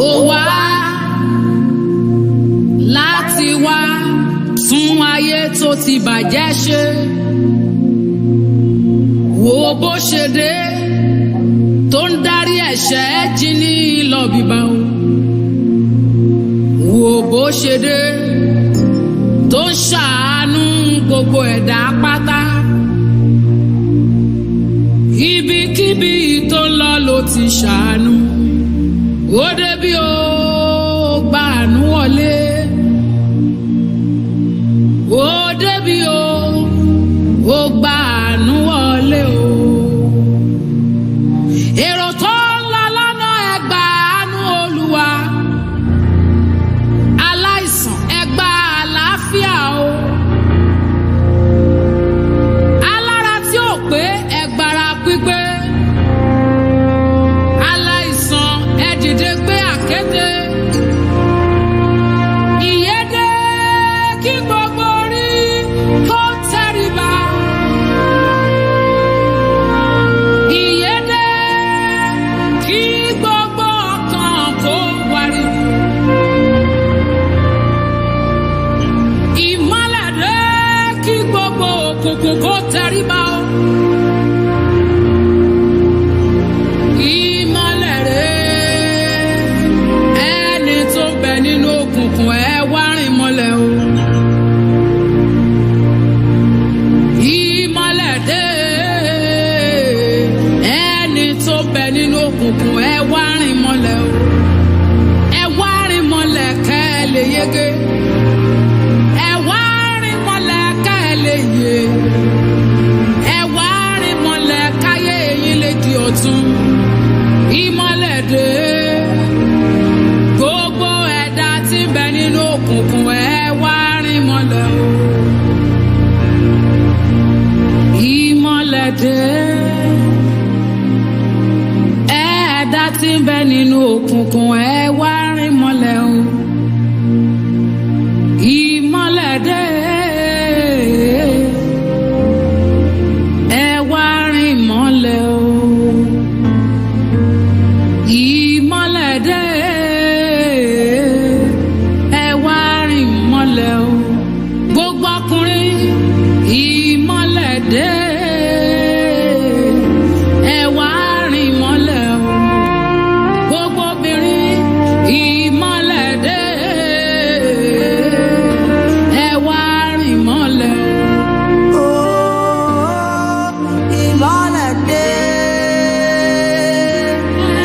Ó wá láti wá tún ayé tó ti bàjẹ́ ṣe. Wo bó ṣe dé tó ń darí ẹ̀ṣẹ̀ jì ní lọ bíbá o. Wo bó ṣe dé tó ń ṣàánú gbogbo ẹ̀dá pátá. Ibikíbi tó ń lọ ló ti ṣàánú. Ó débi ó gba àánú wọlé. Ó débi ó gba àánú wọlé o. Èrò tó ń lọ lọ́nà ẹ gba àánú Olúwa. Aláìsàn ẹ gba àlàáfíà o. Alára tí ò pé ẹ gbára pípé. Aláìsàn ẹ dìde gbé àkéte. Ìyédè kí gbogbo orí kó tẹríba. Ìyédè kí gbogbo ọkàn kó wariwo. Ìmọ́lẹ̀ dé kí gbogbo òkùnkùn kó tẹríba o. Ìmọ́lẹ̀ dé ẹni tó bẹ nínú òkùnkùn ẹ wá rìn mọ́lẹ̀ o. Ìmọ́lẹ̀ dé ẹni tó bẹ nínú òkùnkùn ẹ wá rìn mọ́lẹ̀ o. Ẹ wá rìn mọ́lẹ̀ kẹ́ ẹ lè yege. Ẹ wá rìn mọ́lẹ̀ kẹ́ ẹ lè yè. Ẹ wá rìn mọ́lẹ̀ káyé yín lè di ọ̀tun. Ìmọ́lẹ̀ dé gbogbo ẹ̀dá tí ń bẹ nínú òkùnkùn ẹ wá rìn mọ́lẹ̀ o. Ìmọ́lẹ̀ dé ẹ̀dá tí ń bẹ nínú òkùnkùn ẹ wá rìn mọ́lẹ̀ o. Ìmọ́lẹ̀ dé ẹ wá rìn mọ́lẹ̀ o. Ìmọ́lẹ̀ dé ẹ wá rìn mọ́lẹ̀ o. Gbogbo ọkùnrin ìmọ́lẹ̀ dé ẹ wá rìn mọ́lẹ̀ o. Gbogbo obìnrin ìmọ́lẹ̀ dé ẹ wá rìn mọ́lẹ̀ o. Ìmọ́lẹ̀ dé,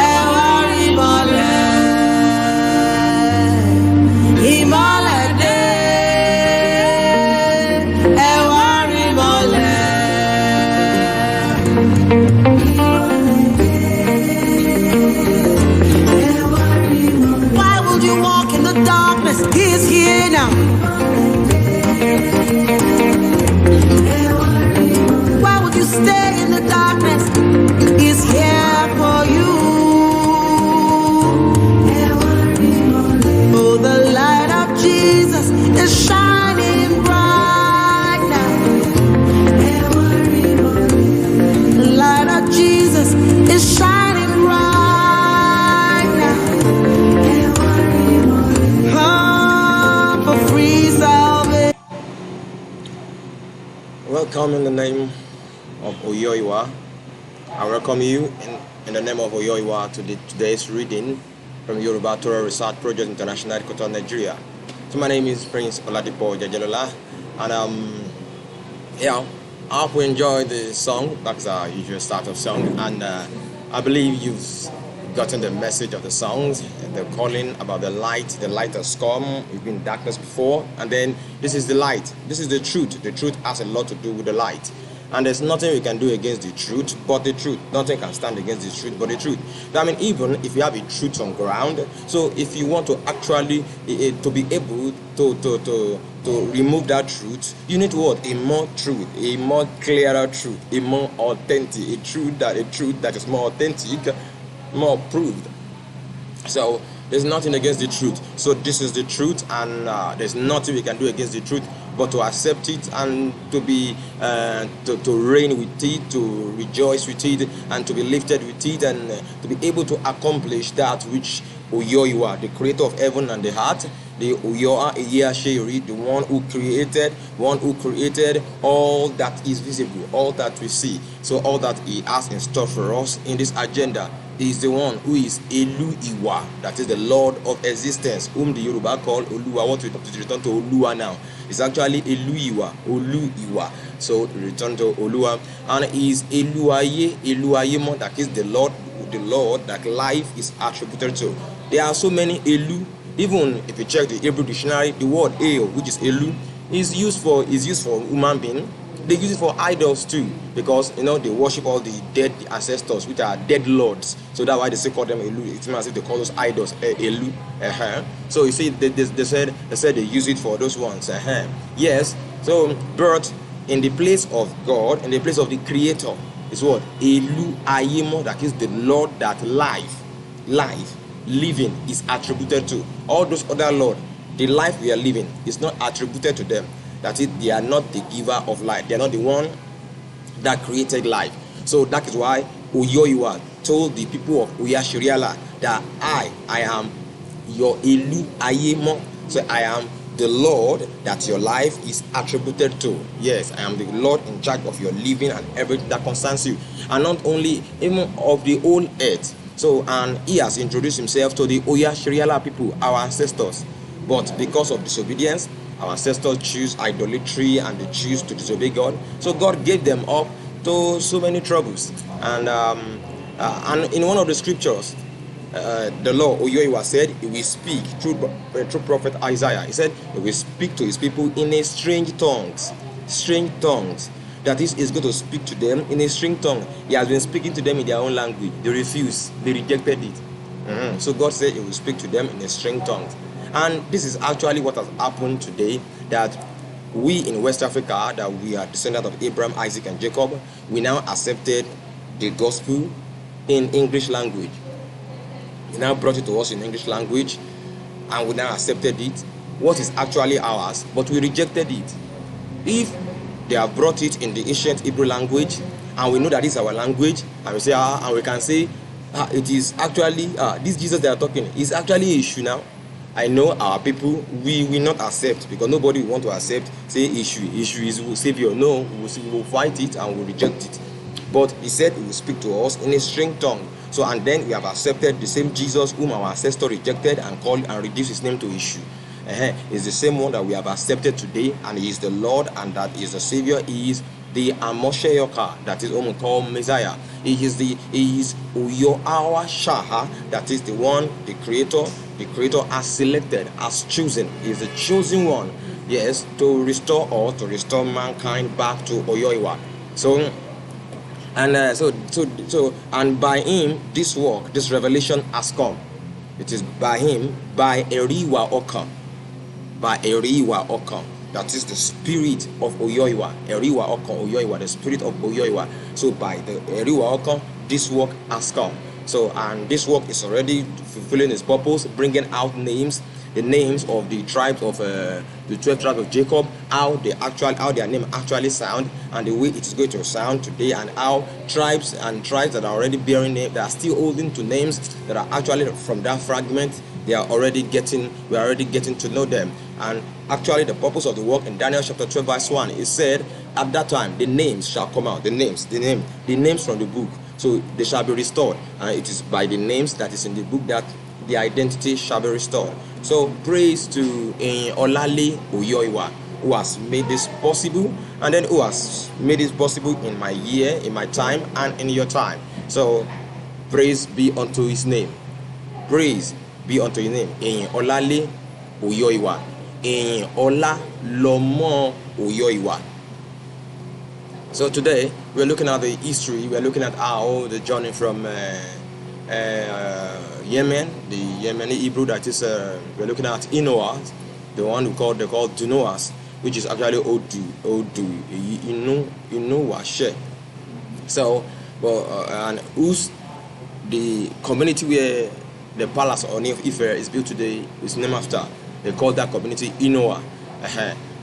ẹ wá rí mọ́lẹ̀. Ìmọ́lẹ̀ dé, ẹ wá rí mọ́lẹ̀. Why would you walk in the darkness? He is here now. Why would you stay in the darkness? He's here for you. Oh, the light of Jesus is shining bright now. The light of Jesus is shining bright now. Come for free salvation. Welcome in the name of Oyoiwa. I welcome you in the name of Oyoiwa to today's reading from Yoruba Torah Research Project International, Koton, Nigeria. So my name is Prince Oladipo Jajelola, and I hope you enjoy the song. That's our usual start of song, and I believe you've gotten the message of the songs. They're calling about the light. The light has come. We've been in darkness before, and then this is the light. This is the truth. The truth has a lot to do with the light. And there's nothing we can do against the truth but the truth. Nothing can stand against the truth but the truth. I mean, even if you have a truth on ground, so if you want to actually to be able to remove that truth, you need what? A more truth, a more clearer truth, a more authentic, a truth that is more authentic, more proved. So there's nothing against the truth. So this is the truth, and there's nothing we can do against the truth but to accept it and to be to reign with it, to rejoice with it, and to be lifted with it, and to be able to accomplish that which Oyoiwa, the creator of heaven and the heart, the Oyoa Eyasheri, the one who created all that is visible, all that we see. So all that he has in store for us in this agenda is the one who is Elu Iwa, that is the Lord of existence, whom the Yoruba call Oluwa. What we return to Oluwa now is actually Elu Iwa, Olu Iwa. So return to Oluwa, and is Eluaye, Eluayemo, that is the Lord that life is attributed to. There are so many Elu. Even if you check the Hebrew dictionary, the word El, which is Elu, is used for human being. They use it for idols too, because they worship all the dead ancestors, which are dead lords. So that's why they say call them Elu. It's as if they call those idols Elu. So you see, they said they use it for those ones. Yes. So but in the place of God, in the place of the Creator, is what Elu Ayemo, that is the Lord that life, living is attributed to. All those other Lord, the life we are living is not attributed to them. That is, they are not the giver of life. They are not the one that created life. So that is why Oyoiwa told the people of Oyashiriala that I am your Elu Ayemo. So I am the Lord that your life is attributed to. Yes, I am the Lord in charge of your living and everything that concerns you. And not only even of the whole earth. So, and he has introduced himself to the Oyashiriala people, our ancestors. But because of disobedience, our ancestors choose idolatry and they choose to disobey God. So God gave them up to so many troubles. And in one of the scriptures, the Lord Oyoiwa said he will speak through prophet Isaiah. He said he will speak to his people in a strange tongues. That is, he's going to speak to them in a strange tongue. He has been speaking to them in their own language. They refused. They rejected it. So God said he will speak to them in a strange tongue. And this is actually what has happened today, that we in West Africa, that we are descendants of Abraham, Isaac, and Jacob, we now accepted the gospel in English language. He now brought it to us in English language, and we now accepted it, what is actually ours, but we rejected it. If they have brought it in the ancient Hebrew language, and we know that this is our language, and we say, and we can say, it is actually, this Jesus they are talking is actually an issue now. I know our people, we will not accept, because nobody will want to accept, say issue is Savior. No, we will fight it and we will reject it. But he said he will speak to us in a strange tongue. So, and then we have accepted the same Jesus whom our ancestor rejected and called and reduced his name to issue. Is the same one that we have accepted today, and he is the Lord, and that is the Savior. He is the Amosheyoka, that is called Messiah. He is Uyoawa Shaha, that is the one, the Creator has selected, has chosen. He is the chosen one, yes, to restore or to restore mankind back to Oyoiwa. So, and by him, this work, this revelation has come. It is by him, by Eriwa Oka. That is the spirit of Oyoiwa. Eriwa Oka, Oyoiwa, the spirit of Oyoiwa. So by the Eriwa Oka, this work has come. So, and this work is already fulfilling its purpose, bringing out the names of the tribes of the 12 tribes of Jacob, how their name actually sound, and the way it is going to sound today, and how tribes that are already bearing names, that are still holding to names that are actually from that fragment, we are already getting to know them. And actually the purpose of the work in Daniel chapter 12 verse 1, it said, at that time the names shall come out, the names from the book. So they shall be restored, and it is by the names that is in the book that the identity shall be restored. So praise to Olale Oyoiwa, who has made this possible, and then who has made this possible in my year, in my time, and in your time. So praise be unto his name. Praise be unto his name. Olale Oyoiwa. Ola Lomo Oyoiwa. So today we're looking at the history. We're looking at how the journey from Yemen, the Yemeni Hebrew, that is we're looking at Inoa, the one they call Dunoas, which is actually Odu Inuwashe. So, and who's the community where the palace on Ife is built today is named after. They call that community Inoa.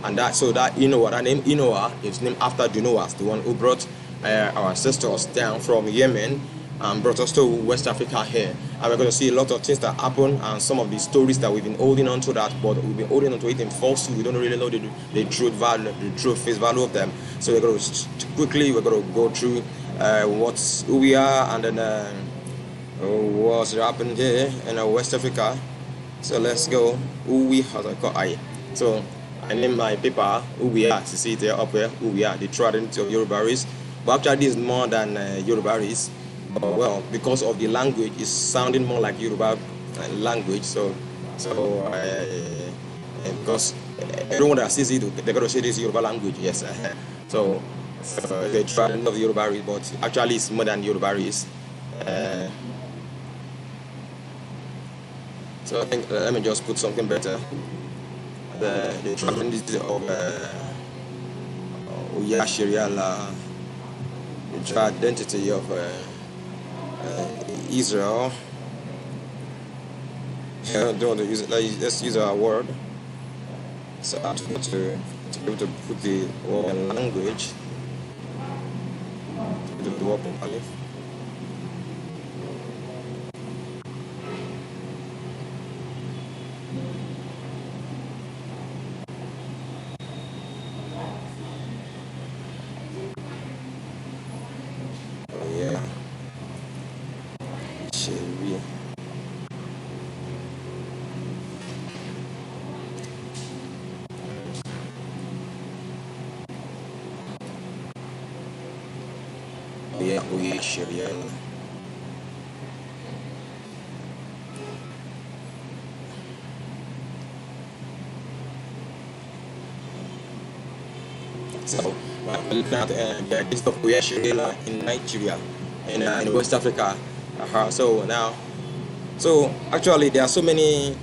and that Inoa, that name Inoa is named after the Noahs, the one who brought our ancestors down from Yemen and brought us to West Africa here. And we're going to see a lot of things that happen, and some of the stories that we've been holding on to that, but we've been holding on to it in falsehood. We don't really know the truth value, the true face value of them. So we're going to quickly go through who we are, and then what's happened here in West Africa. So let's go. Who we are. So I name my paper who we are. You see it there up there, who we are, the true identity of Yoruba race. But actually this is more than Yoruba race. Well, because of the language, it's sounding more like Yoruba language. So because everyone that sees it, they're going to say this is Yoruba language. Yes. So they try to love Yoruba race, but actually it's more than Yoruba race. So I think let me just put something better. The tradition of Uyashiriala, the identity of Israel. Don't want to use it. Let's use our word. So I have to be able to put the word in language. To do the word properly. So, looking at the identity of Uyashirila in Nigeria, in West Africa. So actually there are so many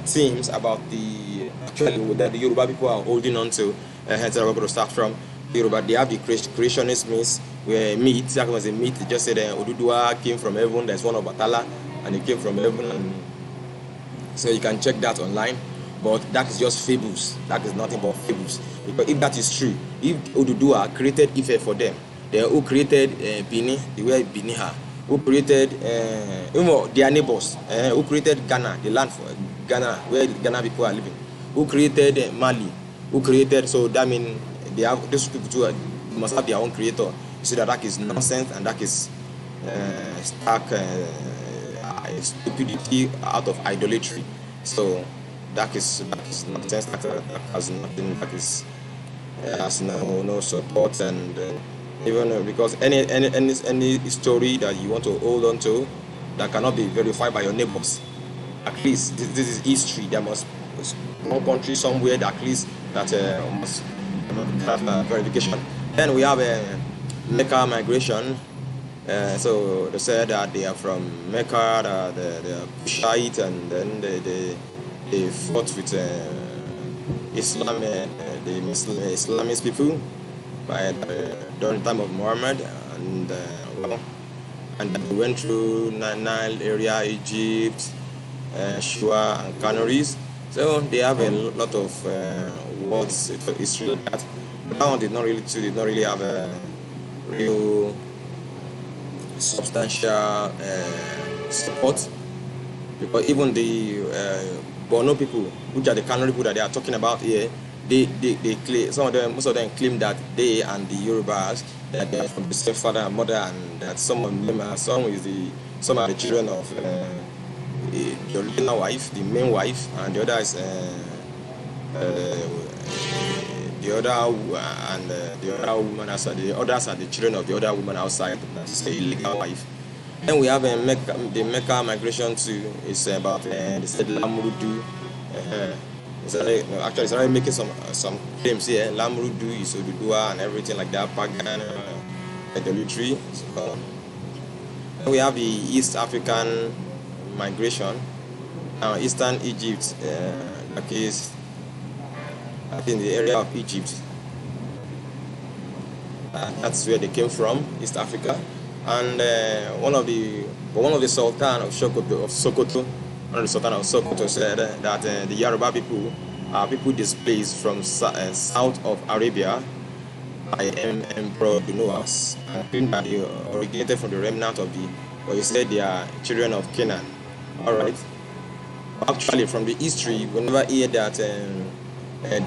themes about that the Yoruba people are holding on to. Hence, we're going to start from Yoruba. They have the creationist myths, where myth, that was a myth. They just said Odudua came from heaven. There's one of Batala, and he came from heaven. And so you can check that online. But that is just fables. That is nothing but fables. Because if that is true, if Odudua created Ife for them, then who created Bini, the way Biniha, who created their neighbors, who created Ghana, the land for Ghana, where Ghana people are living, who created Mali, who created, so that means they have, those people too must have their own creator. You see that is nonsense, and that is stark stupidity out of idolatry. So that is nonsense. That has nothing. That is has no support, and even because any story that you want to hold on to that cannot be verified by your neighbors, at least this is history. There must be small country somewhere that at least that must have verification. Then we have a Mecca migration. So they said that they are from Mecca, that they are Kushite, and then they fought with Islam, the Islamist people during the time of Muhammad, and they went through Nile area, Egypt, Shua, and Canaries. So they have a lot of words history that one did not really have a real substantial support, because even the Borno people, which are the Canary people that they are talking about here, they claim, most of them claim that they and the Yorubas, that they are from the same father and mother, and that some of them are some are the children of the original wife, the main wife, and the other is the other woman outside. The others are the children of the other woman outside. That's the illegal wife. Then we have the Mecca migration too. It's about they said Lamrudu. Actually, it's already making some claims here. Lamrudu is Odudua and everything like that. Pagan idolatry. So, then we have the East African migration. Now, Eastern Egypt, that is in the area of Egypt. That's where they came from, East Africa. And one of the Sultan of Sokoto said that the Yoruba people people displaced from south of Arabia by Emperor Dunoas, and that they originated from the remnant of the, or you said they are children of Canaan. All right. Actually, from the history, we never hear that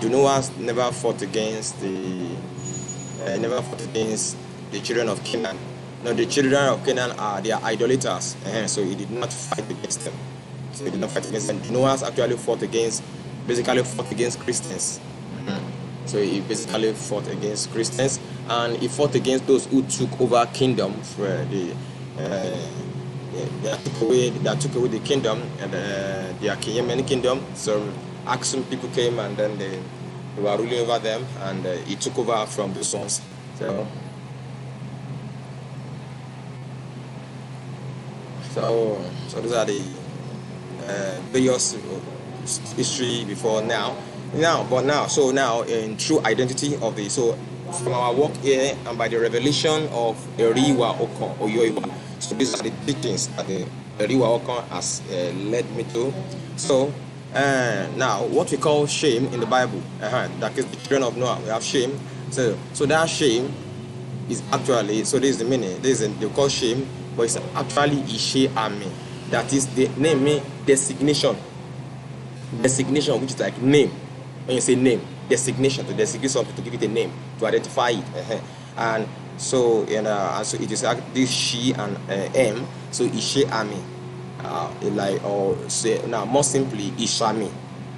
Dunoas never fought against the children of Canaan. No, the children of Canaan they are idolaters, so he did not fight against them. So he did not fight against them. Dunoas actually basically fought against Christians. So he basically fought against Christians, and he fought against those who took over kingdoms where that took away the kingdom, and the Achaemenid kingdom. So Aksum people came, and then they were ruling over them, and he took over from the sons. So those are the various history before now. So now in true identity of the, so from our work here and by the revelation of Eriwa Okon Oyoiwa. So these are the teachings that the Eriwa Okon has led me to. So now what we call shame in the Bible, that is the children of Noah. We have shame. So that shame is actually, so this is the meaning. They call shame, but it's actually Ishe Ami. That is the name, designation, which is like name. When you say name, designation, to designate something, to give it a name, to identify it. And so so it is like this she and M. So Ishe Ami, like, or say now more simply Ishami.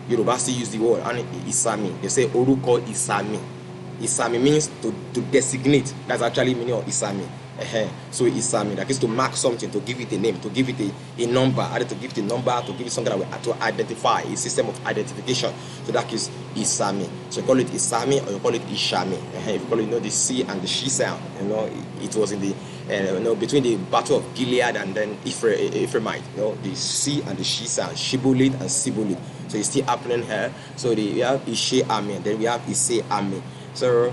Yoruba still use the word and Isami. They say Oruko Isami. Isami means to designate. That's actually meaning of Isami. So Isami, that is to mark something, to give it a name, to give it a number, either to give it a number, to give it something that will to identify, a system of identification. So that is Isami. So you call it Isami or you call it Ishami. If you call it, the C and the she sound, it was in the between the battle of Gilead and then Ephraimite, the C and the she sound, Shibulit and Sibulit. So it's still happening here. So we have Ishe Ami, then we have Ise Ami. So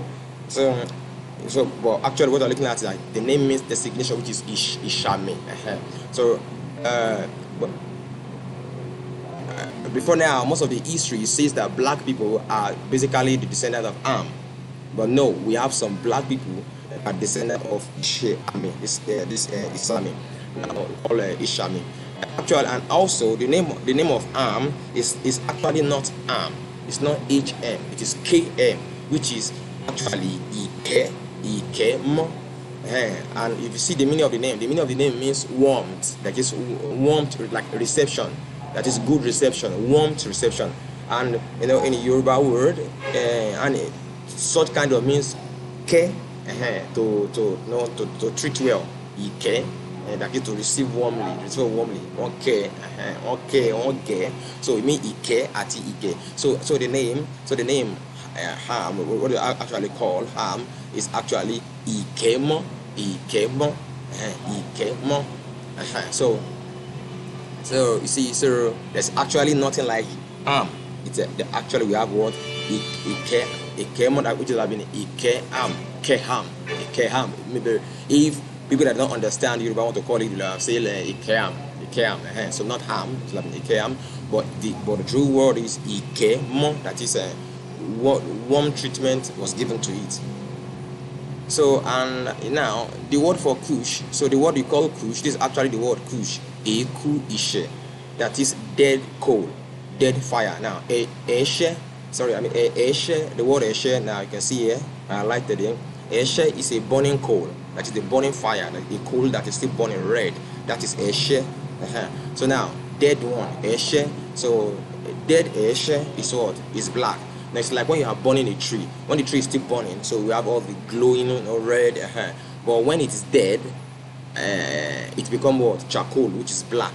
but actually what I'm looking at is like the name means designation, which is Ishami. So before now, most of the history says that black people are basically the descendants of Ham. But no, we have some black people that are descendants of Ishami, this Isami, called Ishami. Actually, and also the name of Ham is actually not Ham. It's not HM. It is KM, which is actually Ike. And if you see the meaning of the name means warmth. That is warmth, like reception. That is good reception, warmth reception. And in the Yoruba word, and such kind of means ke, to treat well. Ike, that is to receive warmly. Okay. So it means Ike ati Ike. So the name Ham, what you actually call Ham, is actually Ikemo. So you see, so there's actually nothing like Ham. It's actually we have what Ikemo, which is having Ikeham, Ikeham. Maybe if people that don't understand Yoruba want to call it, say Ikeham. So not Ham, it's like Ikeham, but the true word is Ikemo. That is warm treatment was given to it. So, and now the word for Kush, so the word we call Kush, this is actually the word Kush, Eku Ishe, that is dead coal, dead fire. Now, Eshe, the word Eshe, now you can see here, I lighted it. Eshe is a burning coal, that is the burning fire, like a coal that is still burning red, that is Eshe. So now, dead one, Eshe, so dead Eshe is what? Is black. Now it's like when you are burning a tree. When the tree is still burning, so we have all the glowing red. But when it is dead, it becomes what? Charcoal, which is black.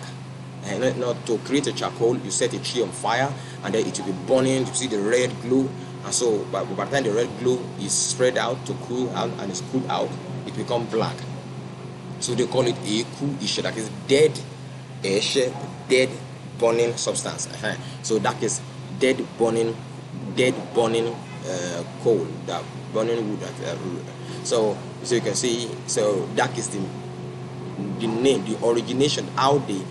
Not to create a charcoal, you set a tree on fire, and then it will be burning. You see the red glow, and so by the time the red glow is spread out to cool out and is cooled out, it becomes black. So they call it Eku Ishe, that is dead Eshe, dead burning substance. So that is dead burning coal, that burning wood. So you can see, so that is the name, the origination, how they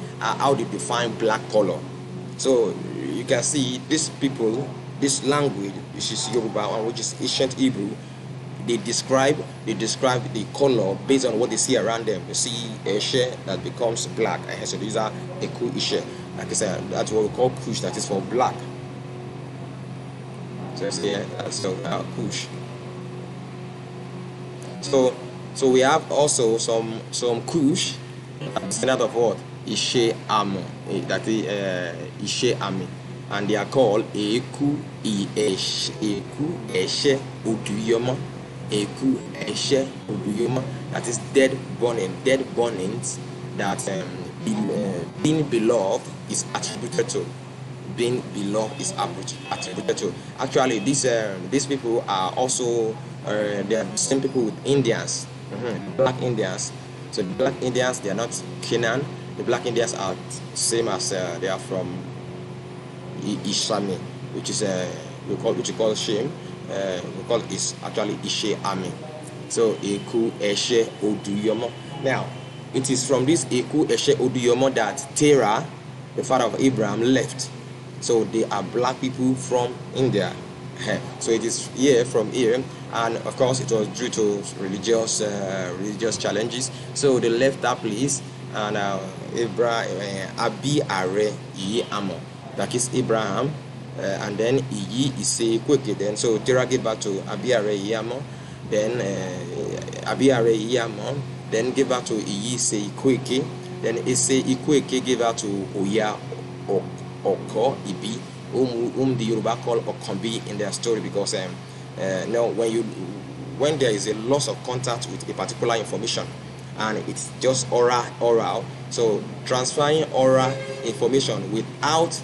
define black color. So you can see these people, this language, which is Yoruba and which is ancient Hebrew, they describe the color based on what they see around them. You see a share that becomes black, and so these are eku ishe. Like I said, that's what we call kush, that is for black. So yeah, that's kush. So we have also some kush descendant of what? Ishe Amo, that is Ishe Ami, and they are called Eku Eshe Oduyoma, Eku Eshe Oduyoma, that is dead burnings that being beloved is attributed to. Being beloved is attributed to. Actually, these people are also they are the same people with Indians, Black Indians. So the Black Indians, they are not Canaan. The Black Indians are same as they are from Ishami, which is we call Shem. We call is actually Ishe Ami. So Eku Eshe Oduyomo. Now, it is from this Eku Eshe Oduyomo that Terah, the father of Abraham, left. So they are black people from India. So it is here from here, and of course it was due to religious challenges. So they left that place, and Abraham Abi Are Yi Amo, that is Abraham, and then Yi Ise Kweke. Then so Terah gave back to Abi Are Yi Amo, then Abi Are Yi Amo, then gave back to Yi Ise Kweke, then Ise Ikweke gave back to Oya Oko Ibi, whom the Yoruba call Okombi in their story, because now when there is a loss of contact with a particular information and it's just oral, so transferring oral information without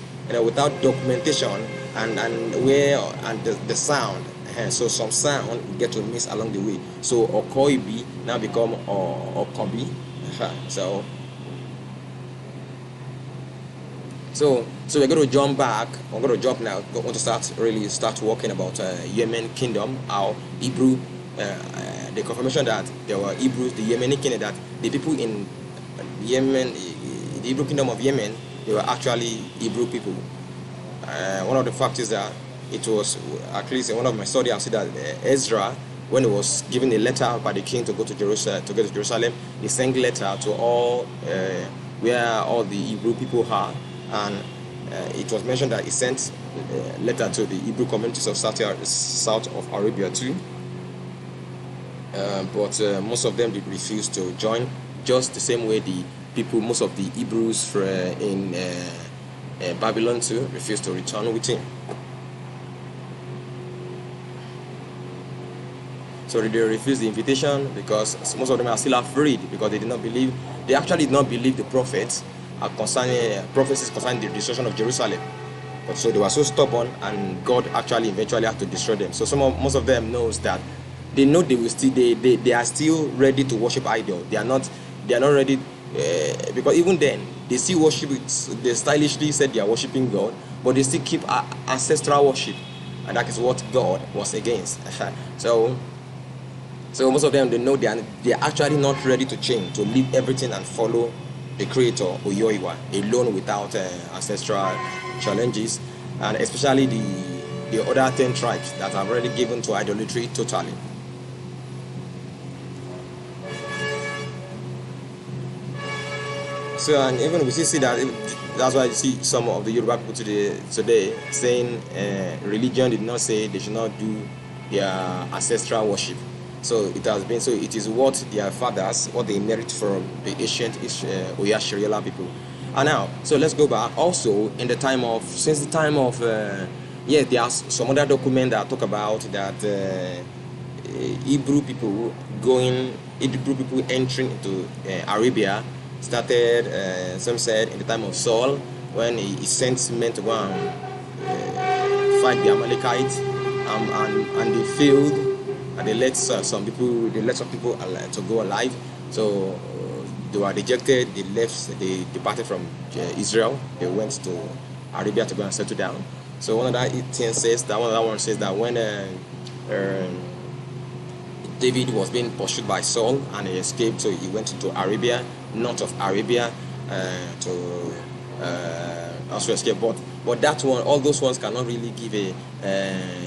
documentation and the sound, so some sound get to miss along the way. So Okoibi now become Okombi. So we're going to jump back. I'm going to jump now. I want to start talking about Yemen kingdom, how Hebrew, the confirmation that there were Hebrews, the Yemeni kingdom, that the people in Yemen, the Hebrew kingdom of Yemen, they were actually Hebrew people. One of the facts is that it was, at least in one of my studies, I see that Ezra, when he was given a letter by the king to go to Jerusalem, he sent a letter to all where all the Hebrew people are. And it was mentioned that he sent a letter to the Hebrew communities of south of Arabia too, but most of them did refuse to join, just the same way the people, most of the Hebrews in Babylon too, refused to return with him. So they refused the invitation because most of them are still afraid, because they actually did not believe the prophets concerning prophecies concerning the destruction of Jerusalem. But so they were so stubborn, and God actually eventually had to destroy them. So most of them knows that they know they will still they are still ready to worship idol. They are not ready because even then they still worship it. They stylishly said they are worshiping God, but they still keep ancestral worship, and that is what God was against. So most of them, they know they are actually not ready to change, to leave everything and follow the creator Oyoiwa alone without ancestral challenges, and especially the other 10 tribes that have already given to idolatry totally. So, and even we see that that's why you see some of the Yoruba people today saying religion did not say they should not do their ancestral worship. So it has been, so it is what their fathers, what they inherit from the ancient Oya Shirela people. And now, so let's go back. Also, since the time of, there are some other documents that talk about that Hebrew people entering into Arabia started, some said, in the time of Saul, when he sent men to go and fight the Amalekites, and they failed. And they let some people to go alive. So they were rejected. They left. They departed from Israel. They went to Arabia to go and settle down. So one of that says that when David was being pursued by Saul and he escaped, so he went into Arabia, north of Arabia, to also escape. But But that one, all those ones cannot really give a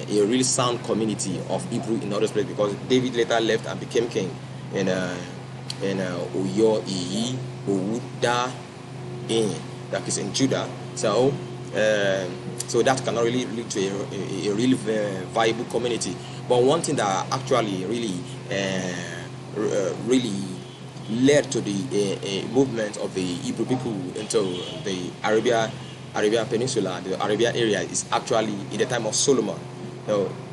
really sound community of Hebrew in other places, because David later left and became king in Uyo, Iyi, Ouda, that is in Judah. So that cannot really lead to a really viable community. But one thing that actually really led to the movement of the Hebrew people into the Arabian Peninsula, the Arabian area, is actually in the time of Solomon.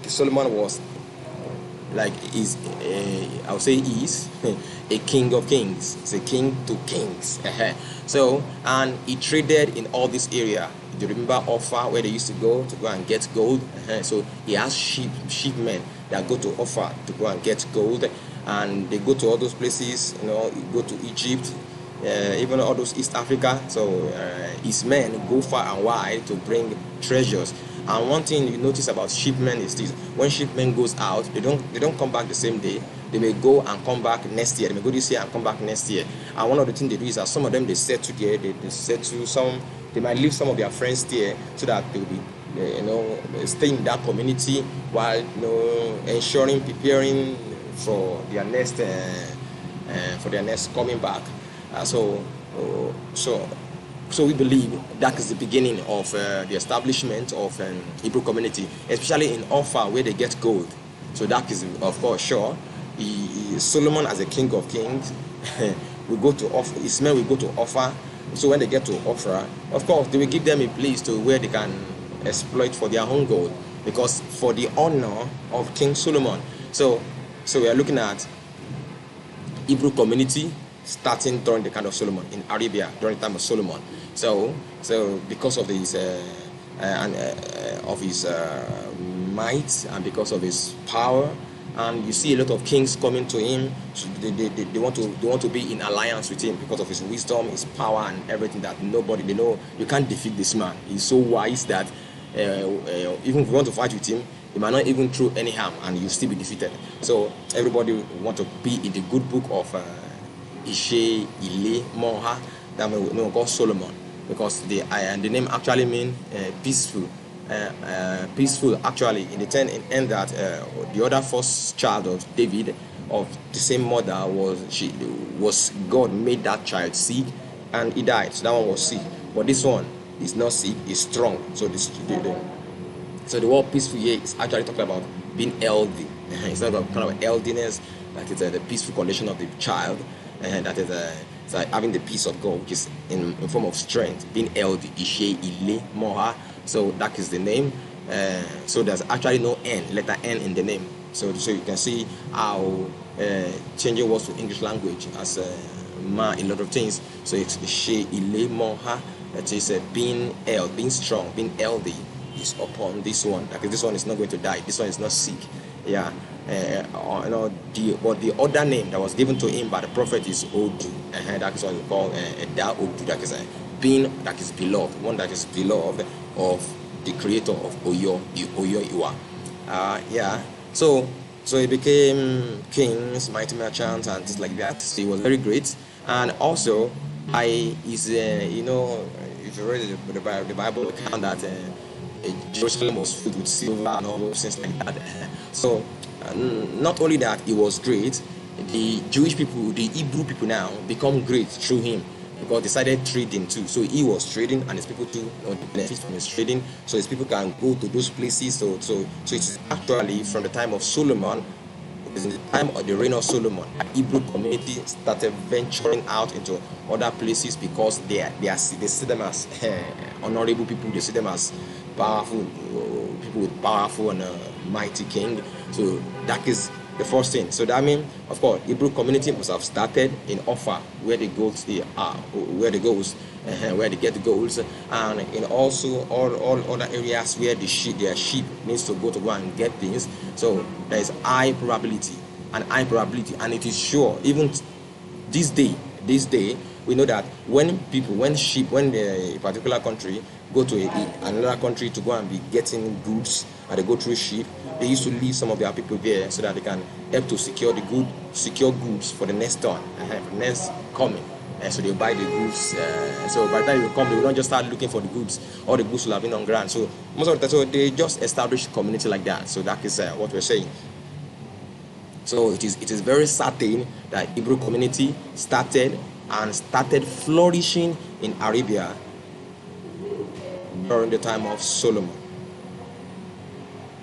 Solomon was I would say is a king of kings. It's a king to kings. So, and he traded in all this area. Do you remember Offa, where they used to go and get gold? So he has sheepmen that go to Offa to go and get gold, and they go to all those places. Go to Egypt, even all those East Africa. So his men go far and wide to bring treasures. And one thing you notice about sheepmen is this: when sheepmen goes out, they don't come back the same day. They may go and come back next year. They may go this year and come back next year. And one of the things they do is that some of them, they settle there. They settle some. They might leave some of their friends there so that they will be, stay in that community while ensuring, preparing for their next coming back. So we believe that is the beginning of the establishment of Hebrew community, especially in Offa, where they get gold. So that is, of course, sure. Solomon, as a king of kings, will go to Offa. His men will go to Offa. So when they get to Offa, of course, they will give them a place to where they can exploit for their own gold, because for the honor of King Solomon. So we are looking at Hebrew community starting during the kind of Solomon in Arabia during the time of Solomon. So because of his might and because of his power, and you see a lot of kings coming to him. So they want to be in alliance with him because of his wisdom, his power, and everything that nobody, they know you can't defeat this man. He's so wise that even if you want to fight with him, you might not even throw any harm and you'll still be defeated. So everybody want to be in the good book of Ishe, Ile, Moha, that we call Solomon, because the name actually means peaceful. Peaceful, actually, in the end that the other first child of David, of the same mother, was God made that child sick and he died. So that one was sick, but this one is not sick, is strong. So the word peaceful here is actually talking about being healthy. It's not about kind of elderliness, that is the peaceful condition of the child, and that is it's like having the peace of God, which is in form of strength, being healthy. Ishe, Ile, Moha. So that is the name. So there's actually no N, letter N in the name. So you can see how changing words to English language as a lot of things. So it's Ishe, Ile, Moha. That is being healthy, being strong, being healthy is upon this one. Like this one is not going to die. This one is not sick. Yeah. But the other name that was given to him by the prophet is Odu. That is what we call Da Odu. That is being that is beloved, one that is beloved of the creator of Oyo Iwa. So he became kings, mighty merchants, and things like that. So he was very great. And also, if you read the Bible account that Jerusalem was filled with silver and all those things like that. So not only that, he was great, the Jewish people, the Hebrew people now become great through him, because they started trading too. So he was trading, and his people too benefit from his trading. So his people can go to those places. So it's actually from the time of Solomon. It is in the time of the reign of Solomon, the Hebrew community started venturing out into other places, because they see them as honorable people. They see them as powerful people with powerful and mighty king. So that is the first thing. So that means, of course, Hebrew community must have started in Offa, where the goats are, where they get the goats, and in also all other areas where their sheep needs to go and get things. So there is high probability, and it is sure. Even this day, we know that when a particular country go to another country to go and be getting goods, and they go through ship, they used to leave some of their people there so that they can help to secure goods for the next turn, for the next coming. So they buy the goods. So by the time you come, they will not just start looking for the goods. All the goods will have been on ground. So most of the time, so they just establish community like that. So that is what we're saying. So it is very certain that Hebrew community started flourishing in Arabia during the time of Solomon.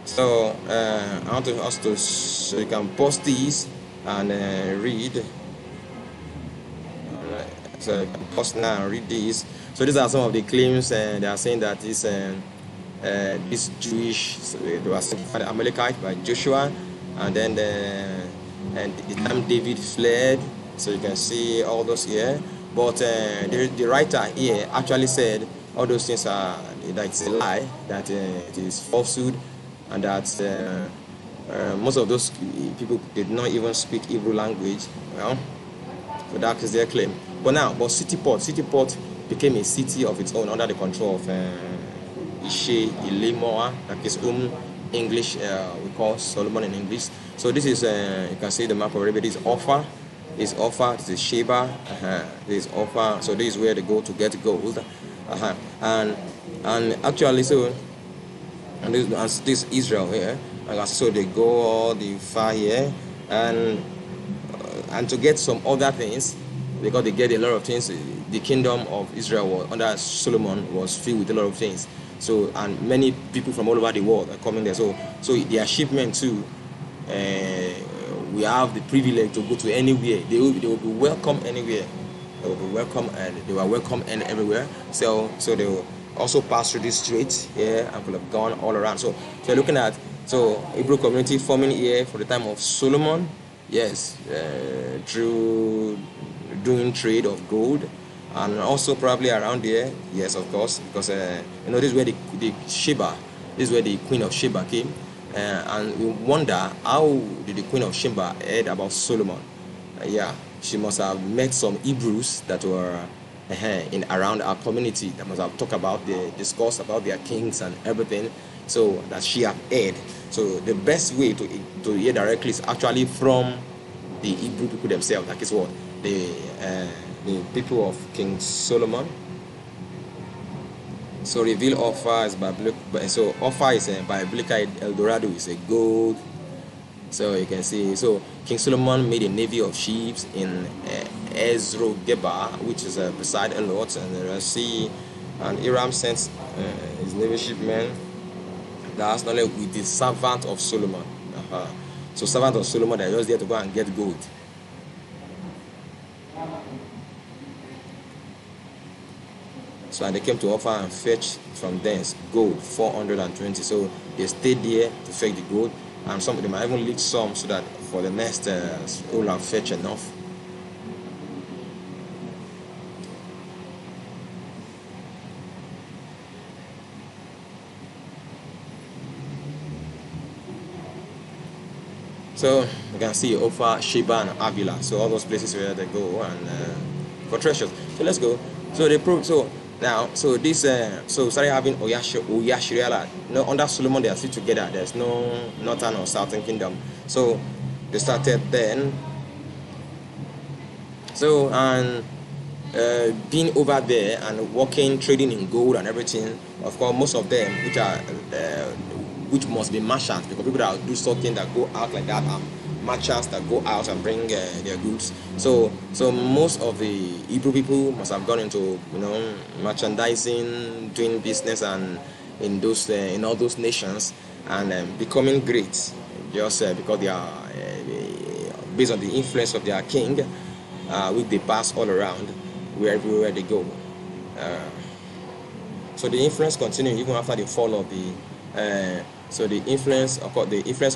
So I want us to, so you can post these and read. So you can pause now and read these. So these are some of the claims. They are saying that this Jewish, so they were sanctified Amalekite by Joshua, and then the time David fled. So you can see all those here. But the writer here actually said all those things are that it's a lie, that it is falsehood, and that most of those people did not even speak Hebrew language. Well, so that is their claim. But City Port became a city of its own under the control of Ishe Ilemoa, that is English, we call Solomon in English. So this is, you can see the map of Arabia. This is Offa, this is Offa, this is Sheba, this is Offa. So this is where they go to get gold. And actually, so, and this is Israel here. And so they go all the far here, and to get some other things, because they get a lot of things. The kingdom of Israel under Solomon was filled with a lot of things. So, and many people from all over the world are coming there. So their shipment too, we have the privilege to go to anywhere. They will be welcome anywhere. They will be welcome, and they were welcome everywhere. So they will also pass through this strait here and could have gone all around. So you're looking at Hebrew community forming here for the time of Solomon. Yes, through doing trade of gold, and also probably around there. Yes, of course, because this is where the Sheba, this is where the Queen of Sheba came, and we wonder how did the Queen of Sheba heard about Solomon? She must have met some Hebrews that were in around our community that must have talked about discussed about their kings and everything, so that she had heard. So the best way to hear directly is actually from the Hebrew people themselves. That is what the people of King Solomon. So reveal Offa is biblical. So Offa is a biblical El Dorado, is a gold. So you can see. So King Solomon made a navy of ships in Ezrogeba, which is beside Elot and the Sea. And Hiram sent his navy shipmen. That's not like with the servant of Solomon. So servant of Solomon, they're just there to go and get gold. So and they came to Offa and fetch from thence gold 420. So they stayed there to fetch the gold, and some of them might even leak some so that for the next will have fetched enough. So you can see Offa, Sheba, and Avila. So all those places where they go and for treasures. So let's go. So they proved. So now, so this so started having Oyashiriala. Under Solomon they are still together. There's no northern or southern kingdom. So they started then. So and being over there and working, trading in gold and everything. Of course, most of them, which must be merchants, because people that do something that go out like that are merchants that go out and bring their goods. So most of the Hebrew people must have gone into merchandising, doing business, and in those in all those nations, and becoming great just because they are based on the influence of their king, which they pass all around everywhere they go. So the influence continued even after the fall of the. So the influence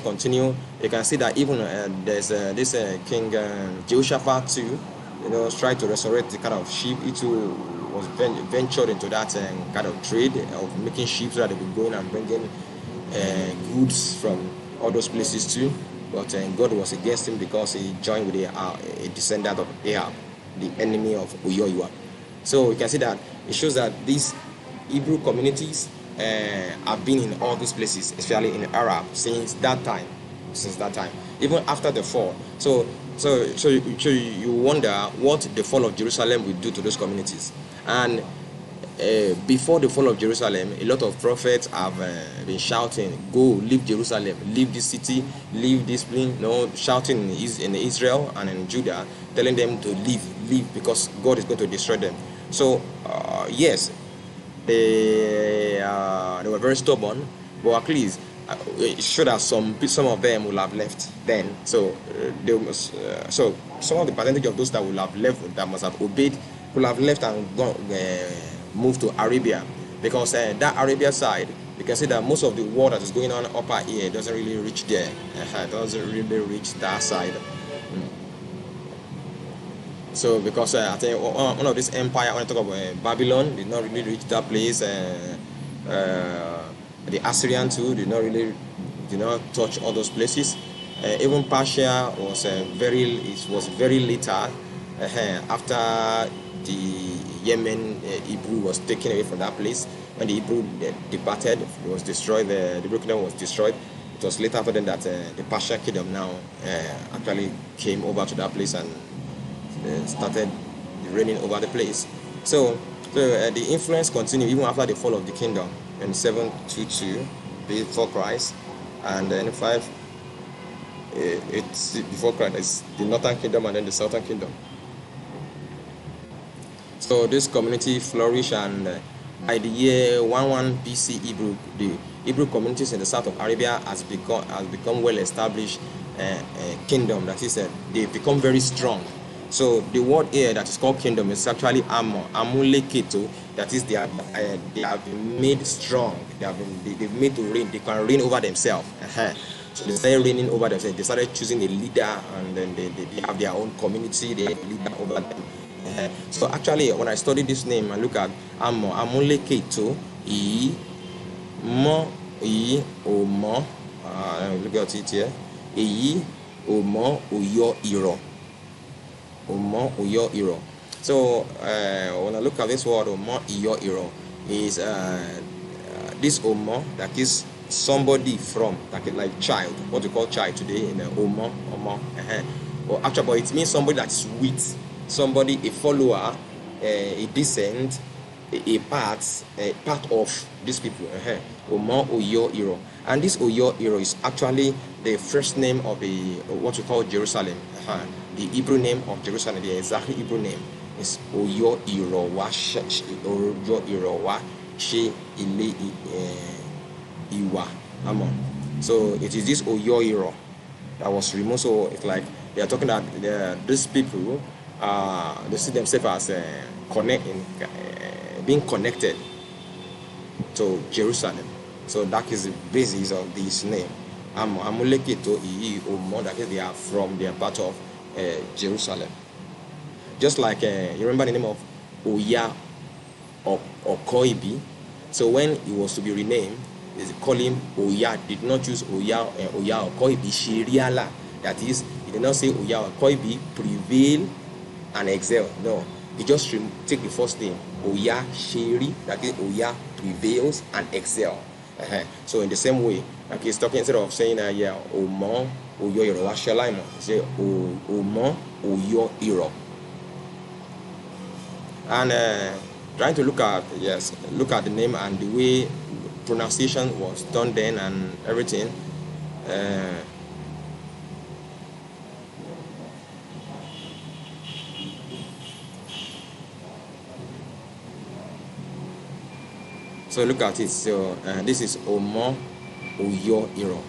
continue. You can see that even there's this King Jehoshaphat too, tried to resurrect the kind of sheep. He too was ventured into that kind of trade of making sheep so that they would go in and bringing goods from all those places too. But God was against him because he joined with a descendant of Ahab, the enemy of Oyoiwa. So you can see that it shows that these Hebrew communities have been in all these places, especially in Arab, since that time, even after the fall. So So you wonder what the fall of Jerusalem will do to those communities. And before the fall of Jerusalem, a lot of prophets have been shouting, "Go, leave Jerusalem, leave this city, leave this place." Shouting in Israel and in Judah, telling them to leave, because God is going to destroy them. So yes, they were very stubborn, but at least it showed that some of them will have left then. So so some of the percentage of those that will have left, that must have obeyed, will have left and gone, moved to Arabia, because that Arabia side, you can see that most of the war that is going on upper here doesn't really reach there. Doesn't really reach that side. So because I think one of this empire, when I talk about Babylon, did not really reach that place. The Assyrian too did not touch all those places. Even Persia was very later, after the Yemen Hebrew was taken away from that place. When the Hebrew departed, it was destroyed. The Hebrew kingdom was destroyed. It was later after then that the Persian kingdom now actually came over to that place and started reigning over the place. So the influence continued even after the fall of the kingdom in 722 before Christ, and then it's before Christ. It's the northern kingdom and then the southern kingdom. So this community flourished, and by the year 11 BC, the Hebrew communities in the south of Arabia has become well established kingdom. That is, they've become very strong. So the word here that is called kingdom is actually amuleketo. That is, they have been made strong. They've made to reign. They can reign over themselves. So they started reigning over themselves. They started choosing a leader, and then they have their own community. They have a leader over them. So actually, when I study this name and look at amuleketo, omo, look at it here. Omo uyo iro. Omo uyo iro. So when I look at this word omo uyo iro, is this omo, that is somebody from, like child, what we call child today in omo. Or actually, but it means somebody that is with somebody, a follower, a descent, a part of these people. Omo uyo iro. And this uyo iro is actually the first name of what we call Jerusalem. The Hebrew name of Jerusalem, the exact Hebrew name is Oyo Irowa She Ile Iwa. So it is this Oyo Iro that was removed. So it's like they are talking that these people, they see themselves as being connected to Jerusalem. So that is the basis of this name. Amuleketo Iyi Omo, that is, they are part of Jerusalem. Just like you remember the name of Oya Okoibi. So when he was to be renamed, they call him Oya. Did not choose Oya Okoibi Shiriala. That is, he did not say Oya Okoibi prevail and excel. No, he just take the first name Oya Shiri. That is, Oya prevails and excel. So in the same way, like he's talking, instead of saying Omo Uyo Iro, what shall I say? Omo Uyo Iro. And trying to look at the name and the way pronunciation was done then and everything. So look at it. So this is Omo Uyo Iro.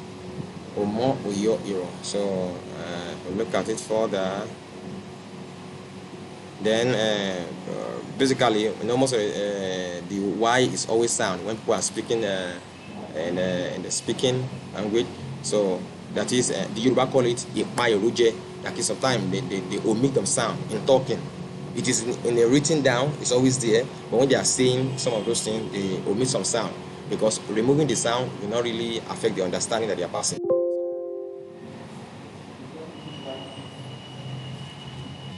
Omo Uyo Iro. So look at it further. Then basically, most of the Y is always sound when people are speaking in the speaking language. So that is, the Yoruba call it Ipayoruje. That is, sometimes they omit them sound in talking. It is in the written down, it's always there, but when they are saying some of those things, they omit some sound, because removing the sound will not really affect the understanding that they are passing.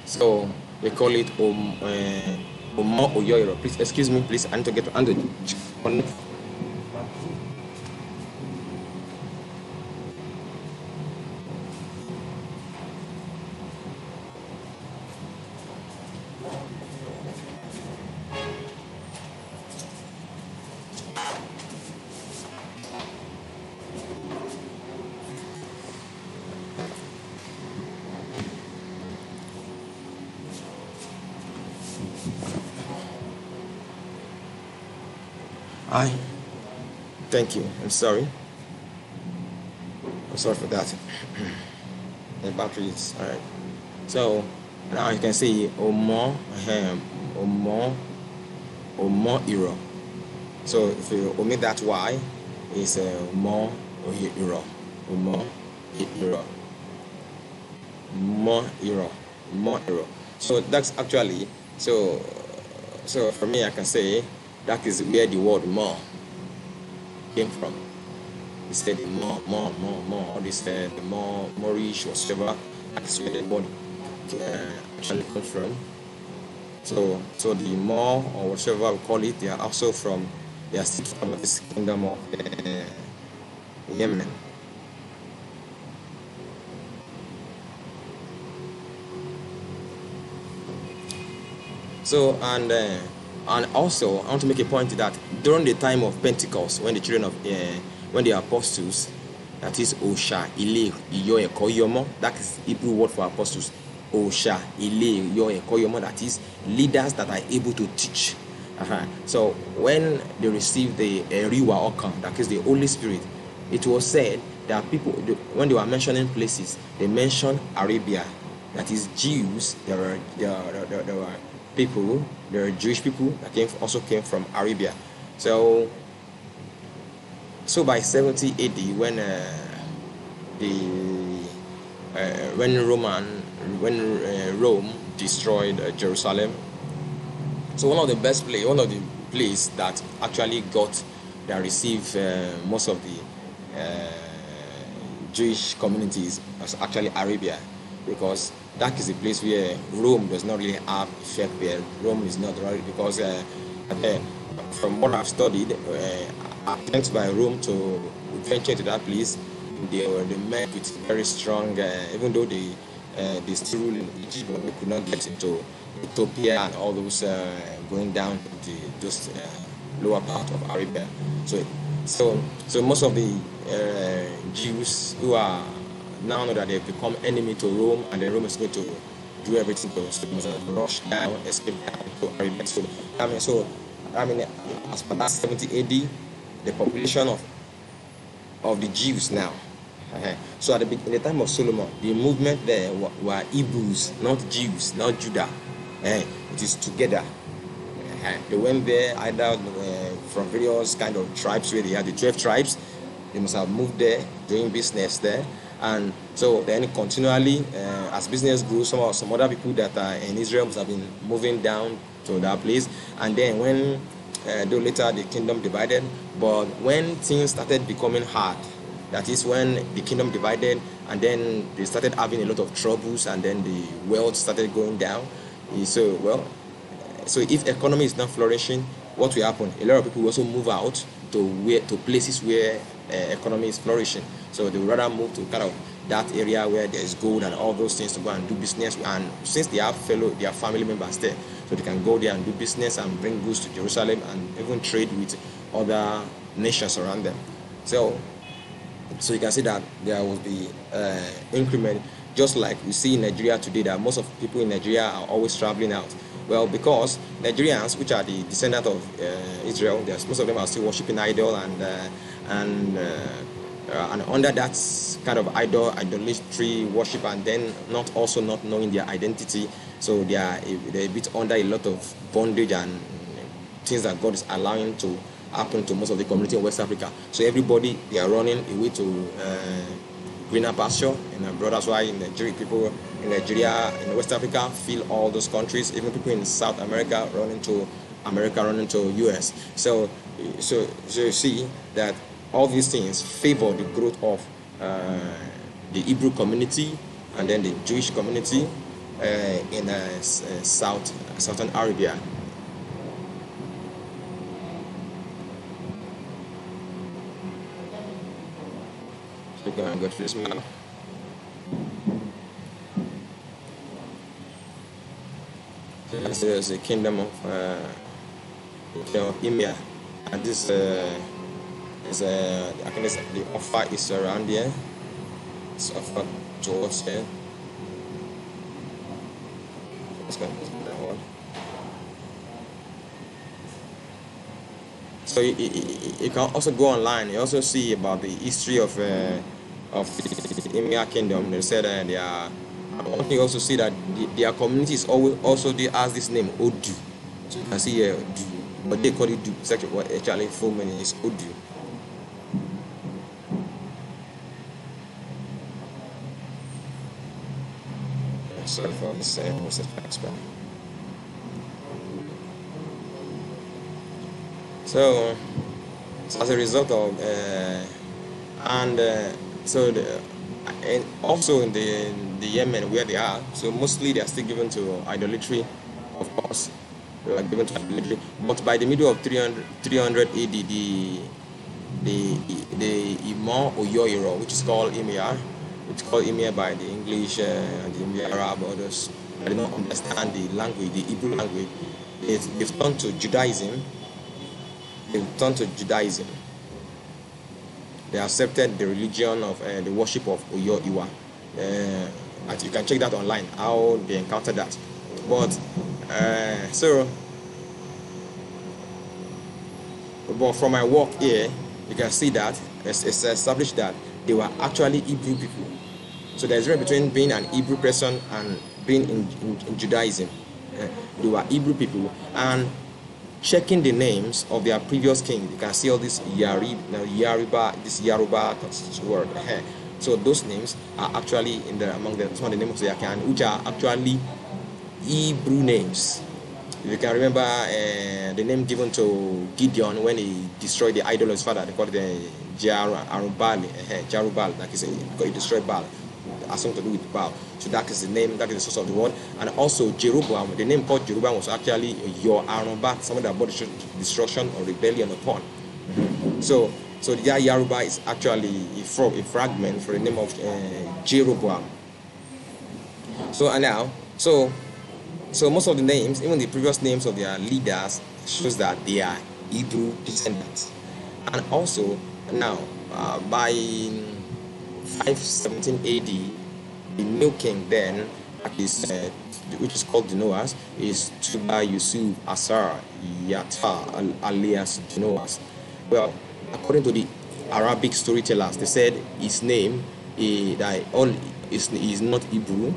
So they call it Omo Oyoiro. Please excuse me, please. I need to get under. I thank you. I'm sorry. I'm sorry for that. The battery is alright. So now you can see Omo Iro. So if you omit that Y, it's Omo Iro. Omo Iro. Mo Iro. So that's actually so for me I can say that is where the word more came from. He said the more, all this the more, Moorish, whatever, that's where the word actually comes from. So the more or whatever we call it, they are also from, they are still from this kingdom of Yemen. So and also I want to make a point that during the time of Pentecost, when the children of when the apostles, that is Osha, Ile, Iyo, Ekoyomo, that is Hebrew word for apostles. Osha, Ile, Iyo, Ekoyomo, that is leaders that are able to teach. So when they received the Riwa Okam, that is the Holy Spirit, it was said that people, when they were mentioning places, they mentioned Arabia, that is Jews. There were people, there are Jewish people that also came from Arabia. So by 70 AD, when Rome destroyed Jerusalem, so one of the place that actually received most of the Jewish communities was actually Arabia, because that is a place where Rome does not really have effect there. Rome is not really, because from what I've studied, attempts by Rome to venture into that place, they met with very strong, even though they still rule in Egypt, but they could not get into Ethiopia and all those going down to those lower part of Arabia. So most of the Jews who are now know that they've become enemy to Rome, and then Rome is going to do everything to rush down, escape down to Arabia. So as per that 70 AD, the population of the Jews now. So in the time of Solomon, the movement there were Hebrews, not Jews, not Judah. It is together. They went there either from various kind of tribes, where they had the 12 tribes. They must have moved there, doing business there. And so then continually, as business grew, some other people that are in Israel must have been moving down to that place. And then when, though later the kingdom divided, but when things started becoming hard, that is when the kingdom divided, and then they started having a lot of troubles, and then the wealth started going down. So if economy is not flourishing, what will happen? A lot of people will also move out to places where economy is flourishing. So they would rather move to kind of that area where there is gold and all those things, to go and do business. And since they have their family members there, so they can go there and do business and bring goods to Jerusalem and even trade with other nations around them. So you can see that there will be increment, just like we see in Nigeria today, that most of people in Nigeria are always traveling out. Well, because Nigerians, which are the descendants of Israel, most of them are still worshiping idol, and under that kind of idolatry worship, and then not knowing their identity, so they're a bit under a lot of bondage and things that God is allowing to happen to most of the community in West Africa. So everybody, they are running away to greener pasture and abroad. That's why people in Nigeria, in West Africa, feel all those countries. Even people in South America running to US. So you see that all these things favor the growth of the Hebrew community and then the Jewish community in Southern Arabia. So we're going to go to this man. This is the kingdom of Emir, and this is I think the offer is around here. It's offer towards here. Let's go to that one. So you can also go online. You also see about the history of the Emir Kingdom. They said they are. One thing you also see that their communities always also they has this name Odu. So you can see here Odu, but they call it Du. It's actually what actually full meaning is Odu. Sorry for this explain. So as a result of and also in the Yemen where they are, so mostly they are still given to idolatry, of course. They are given to idolatry, but by the middle of 300 AD, the Imam Oyoiro, which is called Emir, it's called Emir by the English and the Emir Arab, others that do not understand the language, the Hebrew language. They've turned to Judaism. They accepted the religion of the worship of Oyo Iwa. You can check that online, how they encountered that. But but from my work here, you can see that it's established that they were actually Hebrew people. So there's a difference between being an Hebrew person and being in Judaism. They were Hebrew people, and checking the names of their previous king, you can see all this Yoruba word. So those names are actually among some of the names of their king, which are actually Hebrew names. If you can remember the name given to Gideon when he destroyed the idol of his father, they called it Jarubal, like he said, because he destroyed Baal. Has something to do with Baal. So that is the name, that is the source of the word. And also Jeroboam, the name called Jeroboam was actually your Arumba, someone that brought destruction or rebellion upon. So the Yoruba is actually a fragment for the name of Jeroboam. So most of the names, even the previous names of their leaders, shows that they are Hebrew descendants. And also now by 517 AD, the new king then, which is called Dinoas, is Tuba Yusuf Asar Yata alias Dinoas. Well, according to the Arabic storytellers, they said his name is not Hebrew,